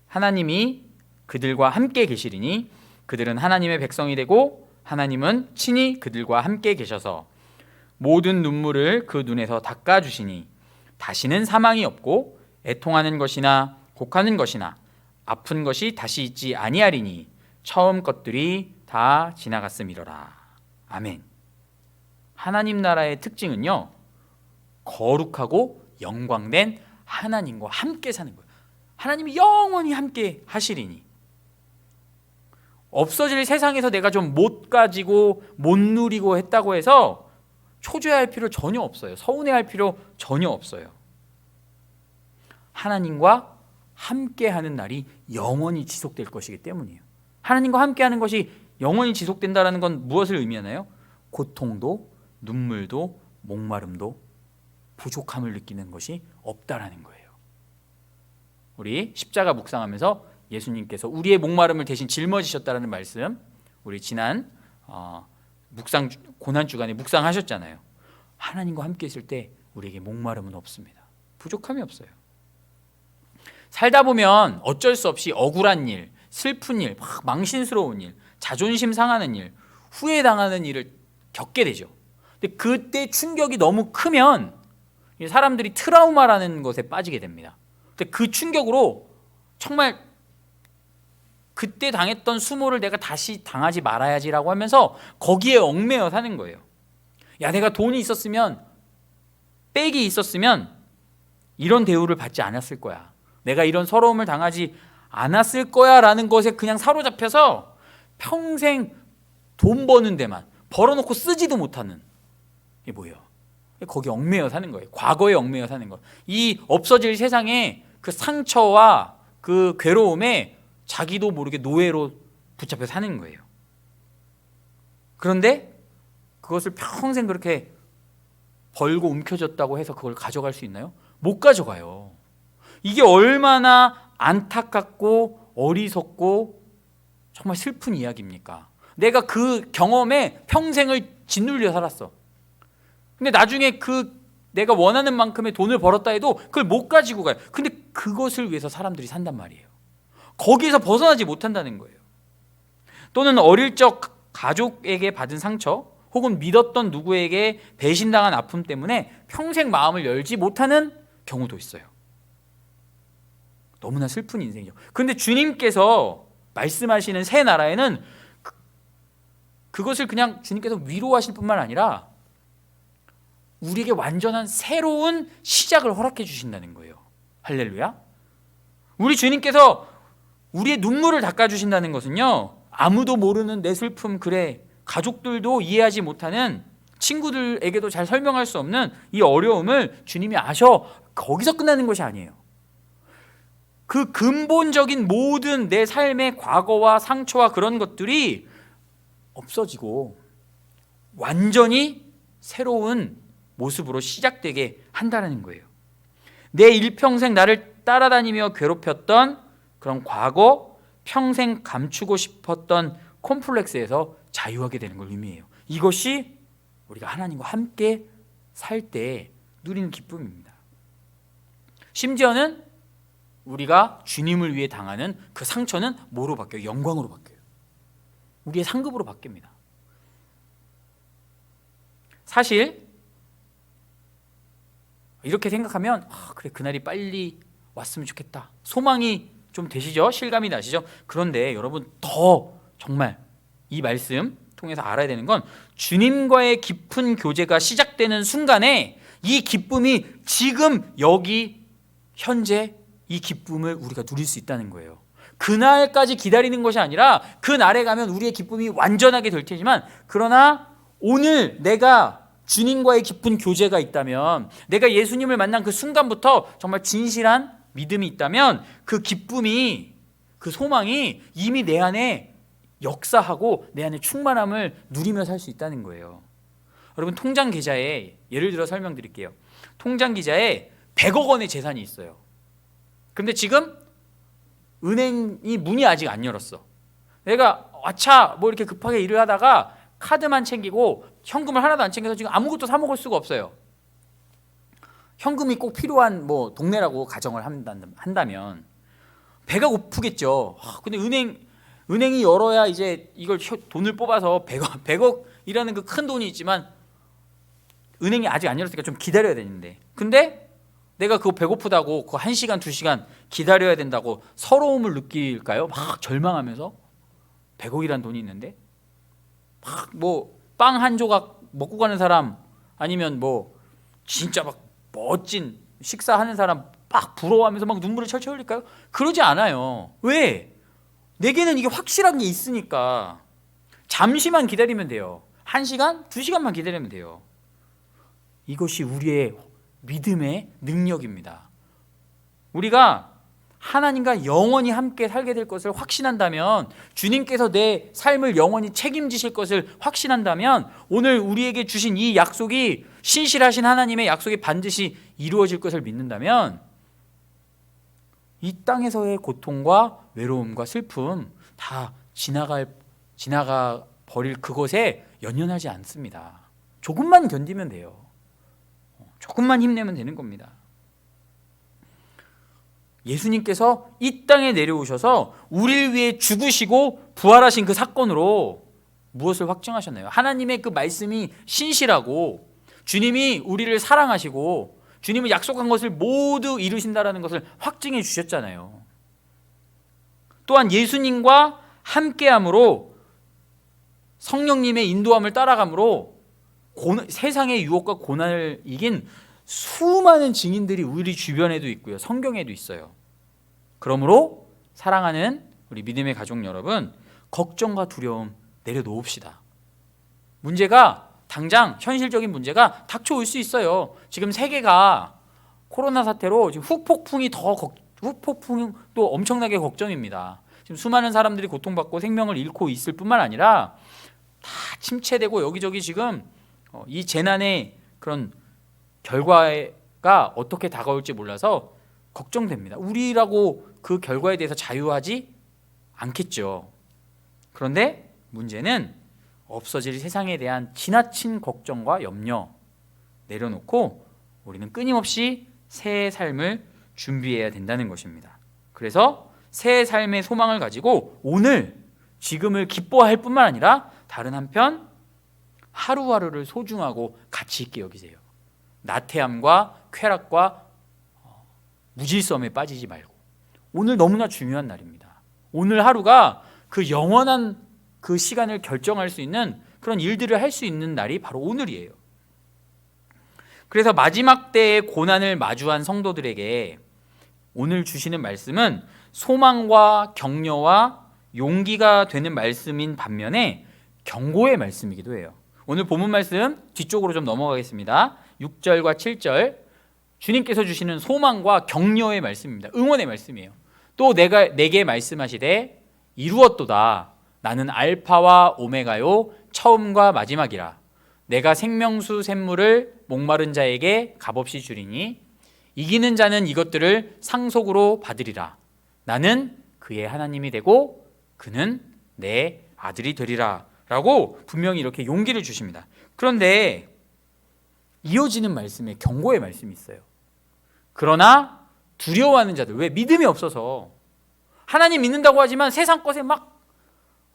하나님이 그들과 함께 계시리니 그들은 하나님의 백성이 되고 하나님은 친히 그들과 함께 계셔서 모든 눈물을 그 눈에서 닦아주시니 다시는 사망이 없고 애통하는 것이나 곡하는 것이나 아픈 것이 다시 있지 아니하리니 처음 것들이 다 지나갔음이로라. 아멘. 하나님 나라의 특징은요 거룩하고 영광된 하나님과 함께 사는 거예요. 하나님이 영원히 함께 하시리니 없어질 세상에서 내가 좀 못 가지고 못 누리고 했다고 해서 초조해할 필요 전혀 없어요. 서운해할 필요 전혀 없어요. 하나님과 함께하는 날이 영원히 지속될 것이기 때문이에요. 하나님과 함께하는 것이 영원히 지속된다는 건 무엇을 의미하나요? 고통도 눈물도 목마름도 부족함을 느끼는 것이 없다라는 거예요. 우리 십자가 묵상하면서 예수님께서 우리의 목마름을 대신 짊어지셨다는 말씀 우리 지난 묵상 고난 주간에 묵상하셨잖아요. 하나님과 함께 있을 때 우리에게 목마름은 없습니다. 부족함이 없어요. 살다 보면 어쩔 수 없이 억울한 일, 슬픈 일, 막 망신스러운 일, 자존심 상하는 일, 후회당하는 일을 겪게 되죠. 근데 그때 충격이 너무 크면 사람들이 트라우마라는 것에 빠지게 됩니다. 근데 그 충격으로 정말 그때 당했던 수모를 내가 다시 당하지 말아야지라고 하면서 거기에 얽매여 사는 거예요. 야, 내가 돈이 있었으면, 백이 있었으면 이런 대우를 받지 않았을 거야. 내가 이런 서러움을 당하지 않았을 거야 라는 것에 그냥 사로잡혀서 평생 돈 버는 데만 벌어놓고 쓰지도 못하는, 이게 뭐예요? 거기 얽매여 사는 거예요. 과거에 얽매여 사는 거. 이 없어질 세상에 그 상처와 그 괴로움에 자기도 모르게 노예로 붙잡혀 사는 거예요. 그런데 그것을 평생 그렇게 벌고 움켜졌다고 해서 그걸 가져갈 수 있나요? 못 가져가요. 이게 얼마나 안타깝고 어리석고 정말 슬픈 이야기입니까? 내가 그 경험에 평생을 짓눌려 살았어. 근데 나중에 그 내가 원하는 만큼의 돈을 벌었다 해도 그걸 못 가지고 가요. 근데 그것을 위해서 사람들이 산단 말이에요. 거기에서 벗어나지 못한다는 거예요. 또는 어릴 적 가족에게 받은 상처, 혹은 믿었던 누구에게 배신당한 아픔 때문에 평생 마음을 열지 못하는 경우도 있어요. 너무나 슬픈 인생이죠. 그런데 주님께서 말씀하시는 새 나라에는 그것을 그냥 주님께서 위로하실 뿐만 아니라 우리에게 완전한 새로운 시작을 허락해 주신다는 거예요. 할렐루야. 우리 주님께서 우리의 눈물을 닦아주신다는 것은요, 아무도 모르는 내 슬픔, 그래, 가족들도 이해하지 못하는, 친구들에게도 잘 설명할 수 없는 이 어려움을 주님이 아셔. 거기서 끝나는 것이 아니에요. 그 근본적인 모든 내 삶의 과거와 상처와 그런 것들이 없어지고 완전히 새로운 모습으로 시작되게 한다는 거예요. 내 일평생 나를 따라다니며 괴롭혔던 그런 과거, 평생 감추고 싶었던 콤플렉스에서 자유하게 되는 걸 의미해요. 이것이 우리가 하나님과 함께 살 때 누리는 기쁨입니다. 심지어는 우리가 주님을 위해 당하는 그 상처는 뭐로 바뀌어요? 영광으로 바뀌어요. 우리의 상급으로 바뀝니다. 사실 이렇게 생각하면 그래, 그날이 빨리 왔으면 좋겠다. 소망이 좀 되시죠? 실감이 나시죠? 그런데 여러분, 더 정말 이 말씀 통해서 알아야 되는 건 주님과의 깊은 교제가 시작되는 순간에 이 기쁨이 지금 여기 현재 이 기쁨을 우리가 누릴 수 있다는 거예요. 그날까지 기다리는 것이 아니라 그날에 가면 우리의 기쁨이 완전하게 될 테지만, 그러나 오늘 내가 주님과의 깊은 교제가 있다면, 내가 예수님을 만난 그 순간부터 정말 진실한 믿음이 있다면 그 기쁨이, 그 소망이 이미 내 안에 역사하고 내 안에 충만함을 누리며 살 수 있다는 거예요. 여러분, 통장 계좌에, 예를 들어 설명드릴게요. 통장 계좌에 100억 원의 재산이 있어요. 근데 지금 은행이 문이 아직 안 열었어. 내가 뭐 이렇게 급하게 일을 하다가 카드만 챙기고 현금을 하나도 안 챙겨서 지금 아무것도 사 먹을 수가 없어요. 현금이 꼭 필요한 동네라고 가정을 한다면 배가 고프겠죠. 근데 은행이 열어야 이제 이걸 돈을 뽑아서 100억이라는 그 큰 돈이 있지만 은행이 아직 안 열었으니까 좀 기다려야 되는데, 근데 내가 그거 배고프다고 그 1시간 2시간 기다려야 된다고 서러움을 느낄까요? 막 절망하면서 100억이란 돈이 있는데 막 빵 한 조각 먹고 가는 사람, 아니면 진짜 막 멋진 식사하는 사람 막 부러워하면서 막 눈물을 철철 흘릴까요? 그러지 않아요. 왜? 내게는 이게 확실한 게 있으니까 잠시만 기다리면 돼요. 1시간, 2시간만 기다리면 돼요. 이것이 우리의 믿음의 능력입니다. 우리가 하나님과 영원히 함께 살게 될 것을 확신한다면, 주님께서 내 삶을 영원히 책임지실 것을 확신한다면, 오늘 우리에게 주신 이 약속이, 신실하신 하나님의 약속이 반드시 이루어질 것을 믿는다면, 이 땅에서의 고통과 외로움과 슬픔 다 지나가 버릴 그것에 연연하지 않습니다. 조금만 견디면 돼요. 조금만 힘내면 되는 겁니다. 예수님께서 이 땅에 내려오셔서 우리를 위해 죽으시고 부활하신 그 사건으로 무엇을 확증하셨나요? 하나님의 그 말씀이 신실하고 주님이 우리를 사랑하시고 주님은 약속한 것을 모두 이루신다라는 것을 확증해 주셨잖아요. 또한 예수님과 함께함으로 성령님의 인도함을 따라감으로 세상의 유혹과 고난을 이긴 수많은 증인들이 우리 주변에도 있고요. 성경에도 있어요. 그러므로 사랑하는 우리 믿음의 가족 여러분, 걱정과 두려움 내려놓읍시다. 문제가 당장 현실적인 문제가 닥쳐올 수 있어요. 지금 세계가 코로나 사태로 지금 후폭풍도 엄청나게 걱정입니다. 지금 수많은 사람들이 고통받고 생명을 잃고 있을 뿐만 아니라 다 침체되고 여기저기 지금 이 재난의 그런 결과가 어떻게 다가올지 몰라서 걱정됩니다. 우리라고 그 결과에 대해서 자유하지 않겠죠. 그런데 문제는 없어질 세상에 대한 지나친 걱정과 염려 내려놓고 우리는 끊임없이 새해 삶을 준비해야 된다는 것입니다. 그래서 새해 삶의 소망을 가지고 오늘 지금을 기뻐할 뿐만 아니라 다른 한편 하루하루를 소중하고 가치 있게 여기세요. 나태함과 쾌락과 무질서함에 빠지지 말고 오늘 너무나 중요한 날입니다. 오늘 하루가 그 영원한 그 시간을 결정할 수 있는 그런 일들을 할 수 있는 날이 바로 오늘이에요. 그래서 마지막 때의 고난을 마주한 성도들에게 오늘 주시는 말씀은 소망과 격려와 용기가 되는 말씀인 반면에 경고의 말씀이기도 해요. 오늘 본문 말씀 뒤쪽으로 좀 넘어가겠습니다. 6절과 7절 주님께서 주시는 소망과 격려의 말씀입니다. 응원의 말씀이에요. 또 내게 말씀하시되 이루었도다. 나는 알파와 오메가요 처음과 마지막이라. 내가 생명수 샘물을 목마른 자에게 값없이 주리니 이기는 자는 이것들을 상속으로 받으리라. 나는 그의 하나님이 되고 그는 내 아들이 되리라 라고 분명히 이렇게 용기를 주십니다. 그런데 이어지는 말씀에 경고의 말씀이 있어요. 그러나 두려워하는 자들, 왜? 믿음이 없어서 하나님 믿는다고 하지만 세상 것에 막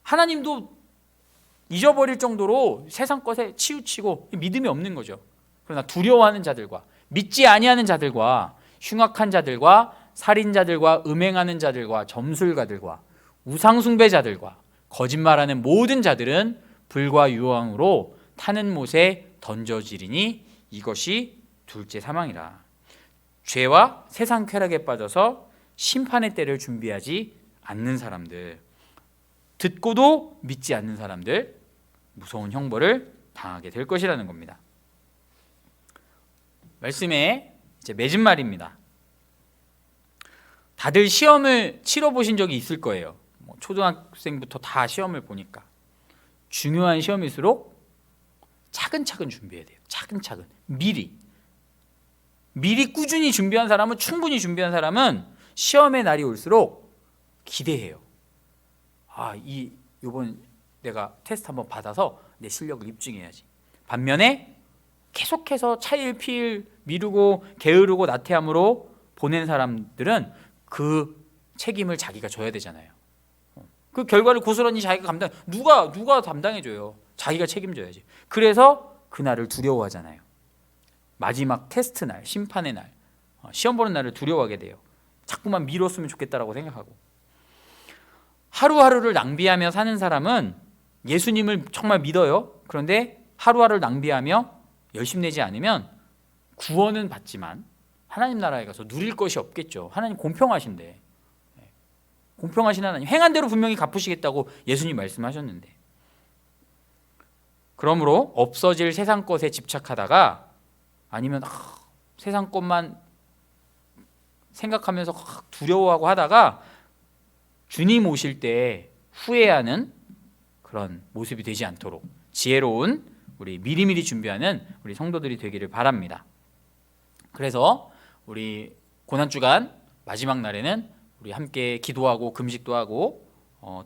하나님도 잊어버릴 정도로 세상 것에 치우치고 믿음이 없는 거죠. 그러나 두려워하는 자들과 믿지 아니하는 자들과 흉악한 자들과 살인자들과 음행하는 자들과 점술가들과 우상숭배자들과 거짓말하는 모든 자들은 불과 유황으로 타는 못에 던져지리니 이것이 둘째 사망이라. 죄와 세상 쾌락에 빠져서 심판의 때를 준비하지 않는 사람들, 듣고도 믿지 않는 사람들, 무서운 형벌을 당하게 될 것이라는 겁니다. 말씀에 이제 맺은 말입니다. 다들 시험을 치러보신 적이 있을 거예요. 초등학생부터 다 시험을 보니까 중요한 시험일수록 차근차근 준비해야 돼요. 차근차근 미리 꾸준히 준비한 사람은, 충분히 준비한 사람은 시험의 날이 올수록 기대해요. 이번 내가 테스트 한번 받아서 내 실력을 입증해야지. 반면에 계속해서 차일피일 미루고 게으르고 나태함으로 보낸 사람들은 그 책임을 자기가 져야 되잖아요. 그 결과를 고스란히 자기가 누가 담당해줘요. 자기가 책임져야지. 그래서 그날을 두려워하잖아요. 마지막 테스트 날, 심판의 날, 시험 보는 날을 두려워하게 돼요. 자꾸만 미뤘으면 좋겠다라고 생각하고. 하루하루를 낭비하며 사는 사람은 예수님을 정말 믿어요. 그런데 하루하루를 낭비하며 열심내지 않으면 구원은 받지만 하나님 나라에 가서 누릴 것이 없겠죠. 하나님 공평하신데, 공평하신 하나님, 행한 대로 분명히 갚으시겠다고 예수님 말씀하셨는데, 그러므로 없어질 세상 것에 집착하다가 아니면 세상 것만 생각하면서 두려워하고 하다가 주님 오실 때 후회하는 그런 모습이 되지 않도록 지혜로운 우리 미리미리 준비하는 우리 성도들이 되기를 바랍니다. 그래서 우리 고난주간 마지막 날에는 우리 함께 기도하고 금식도 하고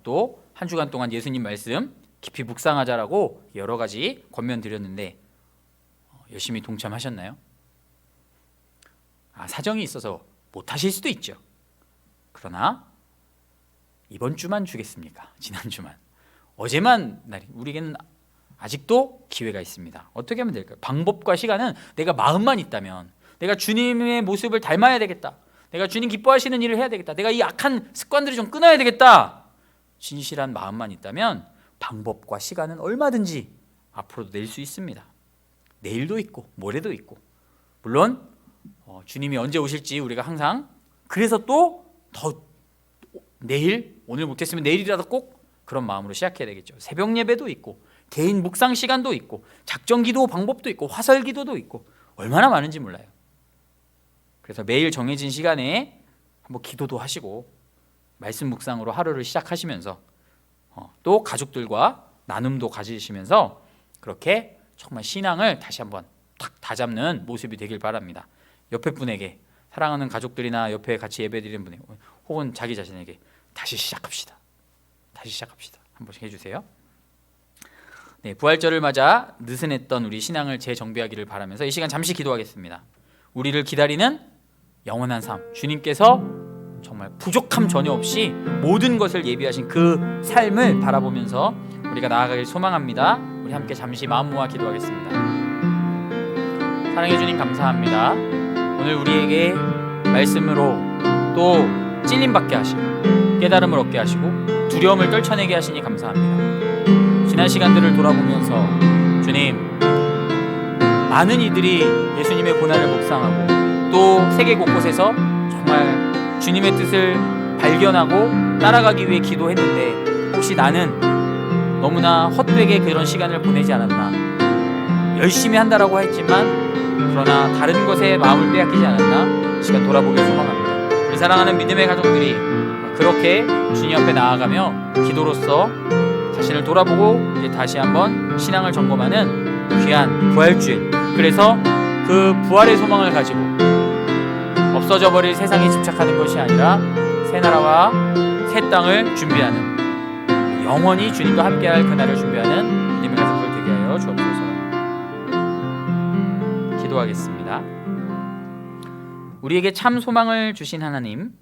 또 한 주간 동안 예수님 말씀 깊이 묵상하자라고 여러 가지 권면 드렸는데 열심히 동참하셨나요? 사정이 있어서 못 하실 수도 있죠. 그러나 이번 주만 주겠습니까? 지난 주만. 어제만 날이 우리에게는 아직도 기회가 있습니다. 어떻게 하면 될까요? 방법과 시간은 내가 마음만 있다면, 내가 주님의 모습을 닮아야 되겠다, 내가 주님 기뻐하시는 일을 해야 되겠다, 내가 이 악한 습관들을 좀 끊어야 되겠다, 진실한 마음만 있다면 방법과 시간은 얼마든지 앞으로도 낼 수 있습니다. 내일도 있고 모레도 있고, 물론 주님이 언제 오실지 우리가 항상, 그래서 또 더 내일, 오늘 못했으면 내일이라도 꼭 그런 마음으로 시작해야 되겠죠. 새벽 예배도 있고 개인 묵상 시간도 있고 작정 기도 방법도 있고 화설 기도도 있고 얼마나 많은지 몰라요. 그래서 매일 정해진 시간에 한번 기도도 하시고 말씀 묵상으로 하루를 시작하시면서 또 가족들과 나눔도 가지시면서 그렇게 정말 신앙을 다시 한번 탁 다잡는 모습이 되길 바랍니다. 옆에 분에게, 사랑하는 가족들이나 옆에 같이 예배드리는 분에게, 혹은 자기 자신에게 다시 시작합시다. 다시 시작합시다. 한 번씩 해주세요. 네, 부활절을 맞아 느슨했던 우리 신앙을 재정비하기를 바라면서 이 시간 잠시 기도하겠습니다. 우리를 기다리는 영원한 삶, 주님께서 정말 부족함 전혀 없이 모든 것을 예비하신 그 삶을 바라보면서 우리가 나아가길 소망합니다. 우리 함께 잠시 마음 모아 기도하겠습니다. 사랑해 주님 감사합니다. 오늘 우리에게 말씀으로 또 찔림받게 하시고 깨달음을 얻게 하시고 두려움을 떨쳐내게 하시니 감사합니다. 지난 시간들을 돌아보면서 주님, 많은 이들이 예수님의 고난을 묵상하고 또 세계 곳곳에서 정말 주님의 뜻을 발견하고 따라가기 위해 기도했는데, 혹시 나는 너무나 헛되게 그런 시간을 보내지 않았나, 열심히 한다라고 했지만 그러나 다른 것에 마음을 빼앗기지 않았나, 시간 돌아보길 소망합니다. 우리 사랑하는 믿음의 가족들이 그렇게 주님 앞에 나아가며 기도로서 자신을 돌아보고 이제 다시 한번 신앙을 점검하는 귀한 부활주일, 그래서 그 부활의 소망을 가지고 없어져 버릴 세상에 집착하는 것이 아니라 새 나라와 새 땅을 준비하는, 영원히 주님과 함께할 그날을 준비하는 믿음의 가족들 되게 하여 주옵소서. 기도하겠습니다. 우리에게 참 소망을 주신 하나님,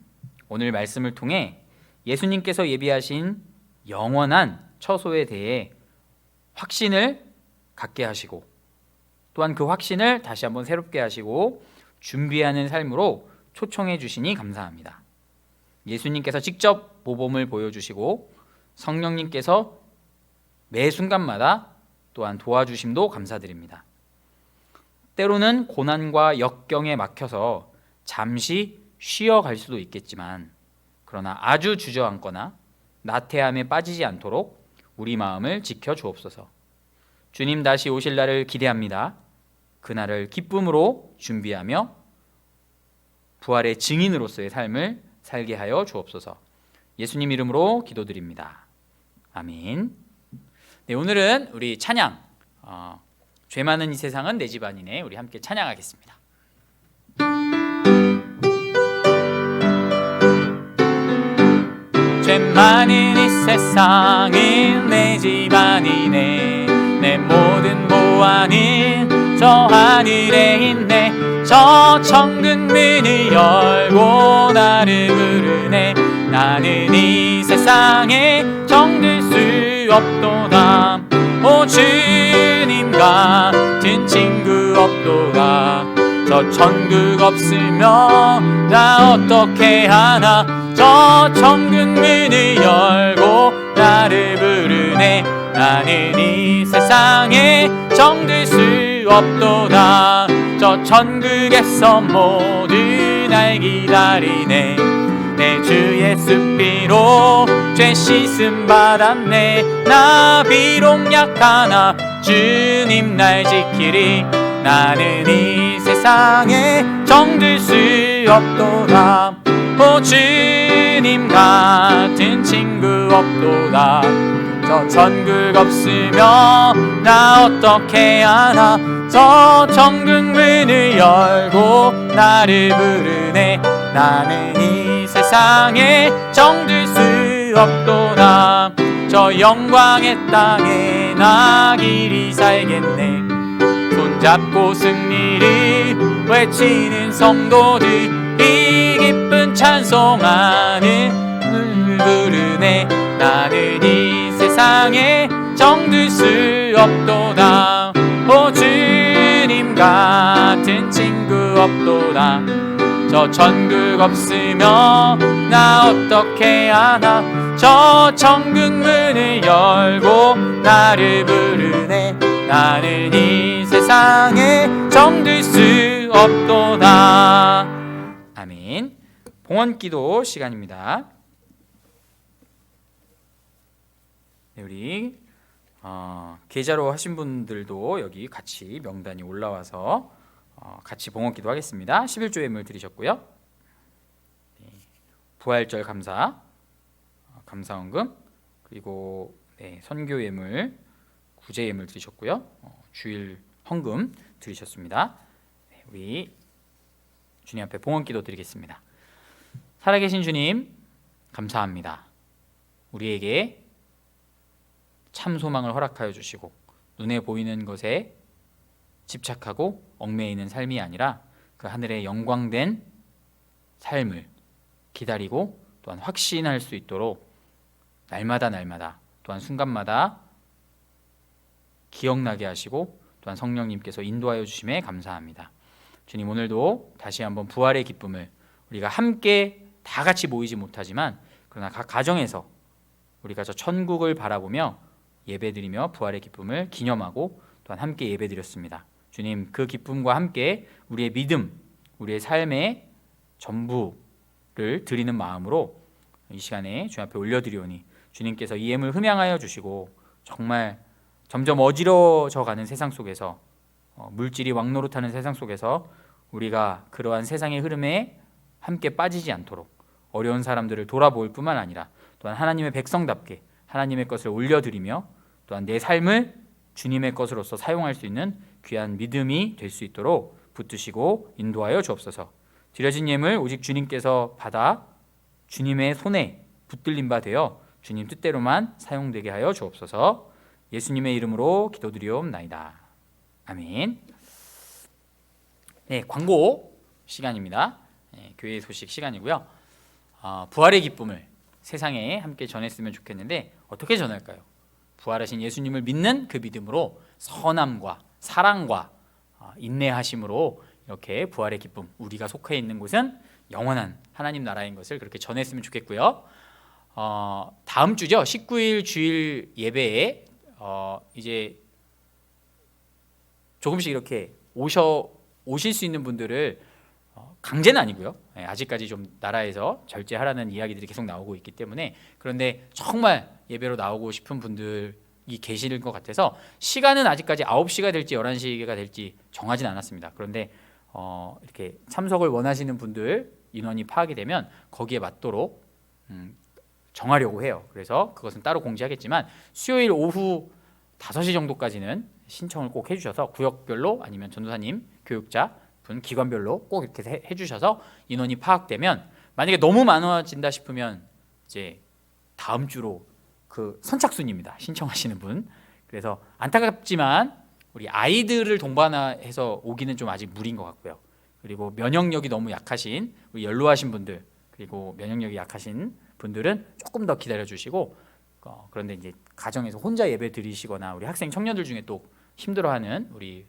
오늘 말씀을 통해 예수님께서 예비하신 영원한 처소에 대해 확신을 갖게 하시고, 또한 그 확신을 다시 한번 새롭게 하시고 준비하는 삶으로 초청해 주시니 감사합니다. 예수님께서 직접 모범을 보여주시고 성령님께서 매 순간마다 또한 도와주심도 감사드립니다. 때로는 고난과 역경에 막혀서 잠시 쉬어갈 수도 있겠지만, 그러나 아주 주저앉거나 나태함에 빠지지 않도록 우리 마음을 지켜 주옵소서. 주님 다시 오실 날을 기대합니다. 그날을 기쁨으로 준비하며 부활의 증인으로서의 삶을 살게 하여 주옵소서. 예수님 이름으로 기도드립니다. 아멘. 네, 오늘은 우리 찬양, 죄 많은 이 세상은 내 집안이네, 우리 함께 찬양하겠습니다. 죄 많은 이 세상은 내 집안이네, 내 모든 보안은 저 하늘에 있네, 저 천국 문을 열고 나를 부르네, 나는 이 세상에 정들 수 없도다. 오 주님 같은 친구 없도다. 저 천국 없으면 나 어떻게 하나, 저 천국 문을 열고 나를 부르네, 나는 이 세상에 정들 수 없도다. 저 천국에서 모두 날 기다리네, 내 주 예수 피로 죄 씻음 받았네, 나 비록 약하나 주님 날 지키리, 나는 이 세상에 정들 수 없도다. 오 주님 같은 친구 없도다. 저 천국 없으면 나 어떻게 하나, 저 천국 문을 열고 나를 부르네, 나는 이 세상에 정들 수 없도다. 저 영광의 땅에 나 길이 살겠네, 손잡고 승리를 외치는 성도들, 이 기쁜 찬송하는 부르네, 나는 이 세상에 세상에 정들 수 없도다. 오 주님 같은 친구 없도다. 저 천국 없으며 나 어떻게 하나. 저 천국 문을 열고 나를 부르네. 나는 이 세상에 정들 수 없도다. 아멘. 봉헌기도 시간입니다. 네, 우리 계좌로 하신 분들도 여기 같이 명단이 올라와서 같이 봉헌기도 하겠습니다. 11조 예물 드리셨고요. 네, 부활절 감사, 감사헌금, 그리고 네, 선교 예물, 구제 예물 드리셨고요. 주일 헌금 드리셨습니다. 네, 우리 주님 앞에 봉헌기도 드리겠습니다. 살아계신 주님, 감사합니다. 우리에게 참 소망을 허락하여 주시고 눈에 보이는 것에 집착하고 얽매이는 삶이 아니라 그 하늘의 영광된 삶을 기다리고 또한 확신할 수 있도록 날마다 또한 순간마다 기억나게 하시고 또한 성령님께서 인도하여 주심에 감사합니다. 주님, 오늘도 다시 한번 부활의 기쁨을 우리가 함께 다 같이 모이지 못하지만 그러나 각 가정에서 우리가 저 천국을 바라보며 예배드리며 부활의 기쁨을 기념하고 또한 함께 예배드렸습니다. 주님, 그 기쁨과 함께 우리의 믿음, 우리의 삶의 전부를 드리는 마음으로 이 시간에 주님 앞에 올려드리오니 주님께서 이 예물 흠양하여 주시고 정말 점점 어지러워져 가는 세상 속에서 물질이 왕노릇하는 세상 속에서 우리가 그러한 세상의 흐름에 함께 빠지지 않도록 어려운 사람들을 돌아볼 뿐만 아니라 또한 하나님의 백성답게 하나님의 것을 올려드리며 또한 내 삶을 주님의 것으로서 사용할 수 있는 귀한 믿음이 될 수 있도록 붙드시고 인도하여 주옵소서. 드려진 예물 오직 주님께서 받아 주님의 손에 붙들린 바 되어 주님 뜻대로만 사용되게 하여 주옵소서. 예수님의 이름으로 기도드리옵나이다. 아멘. 네, 광고 시간입니다. 네, 교회 소식 시간이고요. 부활의 기쁨을 세상에 함께 전했으면 좋겠는데 어떻게 전할까요? 부활하신 예수님을 믿는 그 믿음으로 선함과 사랑과 인내하심으로 이렇게 부활의 기쁨, 우리가 속해 있는 곳은 영원한 하나님 나라인 것을 그렇게 전했으면 좋겠고요. 다음 주죠. 19일 주일 예배에 이제 조금씩 이렇게 오실 수 있는 분들을 강제는 아니고요. 아직까지 좀 나라에서 절제하라는 이야기들이 계속 나오고 있기 때문에, 그런데 정말 예배로 나오고 싶은 분들이 계실 것 같아서 시간은 아직까지 9시가 될지 11시가 될지 정하진 않았습니다. 그런데 이렇게 참석을 원하시는 분들 인원이 파악이 되면 거기에 맞도록 정하려고 해요. 그래서 그것은 따로 공지하겠지만 수요일 오후 5시 정도까지는 신청을 꼭 해주셔서 구역별로 아니면 전도사님, 교육자 분, 기관별로 꼭 이렇게 해주셔서 인원이 파악되면, 만약에 너무 많아진다 싶으면 이제 다음 주로 그 선착순입니다. 신청하시는 분. 그래서 안타깝지만 우리 아이들을 동반해서 오기는 좀 아직 무리인 것 같고요. 그리고 면역력이 너무 약하신 우리 연로하신 분들, 그리고 면역력이 약하신 분들은 조금 더 기다려 주시고, 그런데 이제 가정에서 혼자 예배 드리시거나 우리 학생 청년들 중에 또 힘들어하는 우리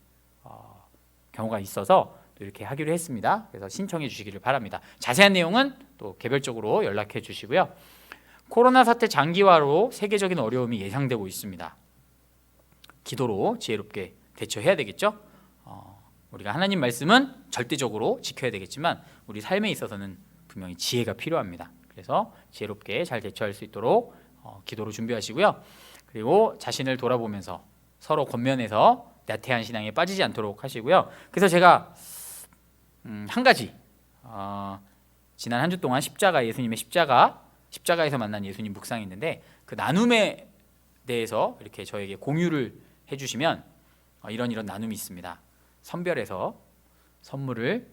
경우가 있어서 이렇게 하기로 했습니다. 그래서 신청해 주시기를 바랍니다. 자세한 내용은 또 개별적으로 연락해 주시고요. 코로나 사태 장기화로 세계적인 어려움이 예상되고 있습니다. 기도로 지혜롭게 대처해야 되겠죠. 우리가 하나님 말씀은 절대적으로 지켜야 되겠지만 우리 삶에 있어서는 분명히 지혜가 필요합니다. 그래서 지혜롭게 잘 대처할 수 있도록 기도로 준비하시고요. 그리고 자신을 돌아보면서 서로 권면해서 나태한 신앙에 빠지지 않도록 하시고요. 그래서 제가 한 가지 지난 한 주 동안 십자가, 예수님의 십자가에서 만난 예수님 묵상이 있는데, 그 나눔에 대해서 이렇게 저에게 공유를 해주시면 이런 나눔이 있습니다. 선별해서 선물을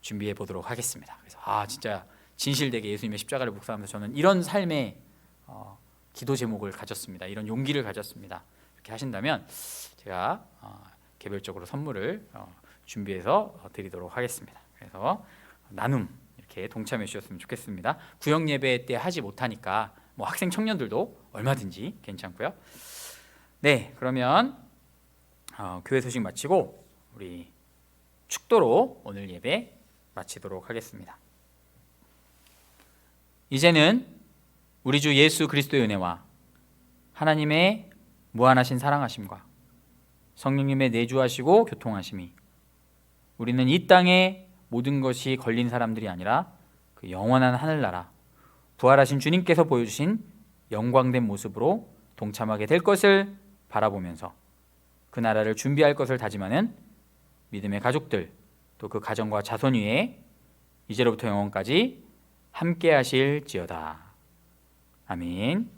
준비해 보도록 하겠습니다. 그래서 진짜 진실되게 예수님의 십자가를 묵상하면서 저는 이런 삶의 기도 제목을 가졌습니다. 이런 용기를 가졌습니다. 이렇게 하신다면 제가 개별적으로 선물을 준비해서 드리도록 하겠습니다. 그래서 나눔 이렇게 동참해 주셨으면 좋겠습니다. 구역 예배 때 하지 못하니까 뭐 학생 청년들도 얼마든지 괜찮고요. 네, 그러면 교회 소식 마치고 우리 축도로 오늘 예배 마치도록 하겠습니다. 이제는 우리 주 예수 그리스도의 은혜와 하나님의 무한하신 사랑하심과 성령님의 내주하시고 교통하심이 우리는 이 땅에 모든 것이 걸린 사람들이 아니라 그 영원한 하늘나라 부활하신 주님께서 보여주신 영광된 모습으로 동참하게 될 것을 바라보면서 그 나라를 준비할 것을 다짐하는 믿음의 가족들, 또 그 가정과 자손 위에 이제로부터 영원까지 함께 하실지어다. 아멘.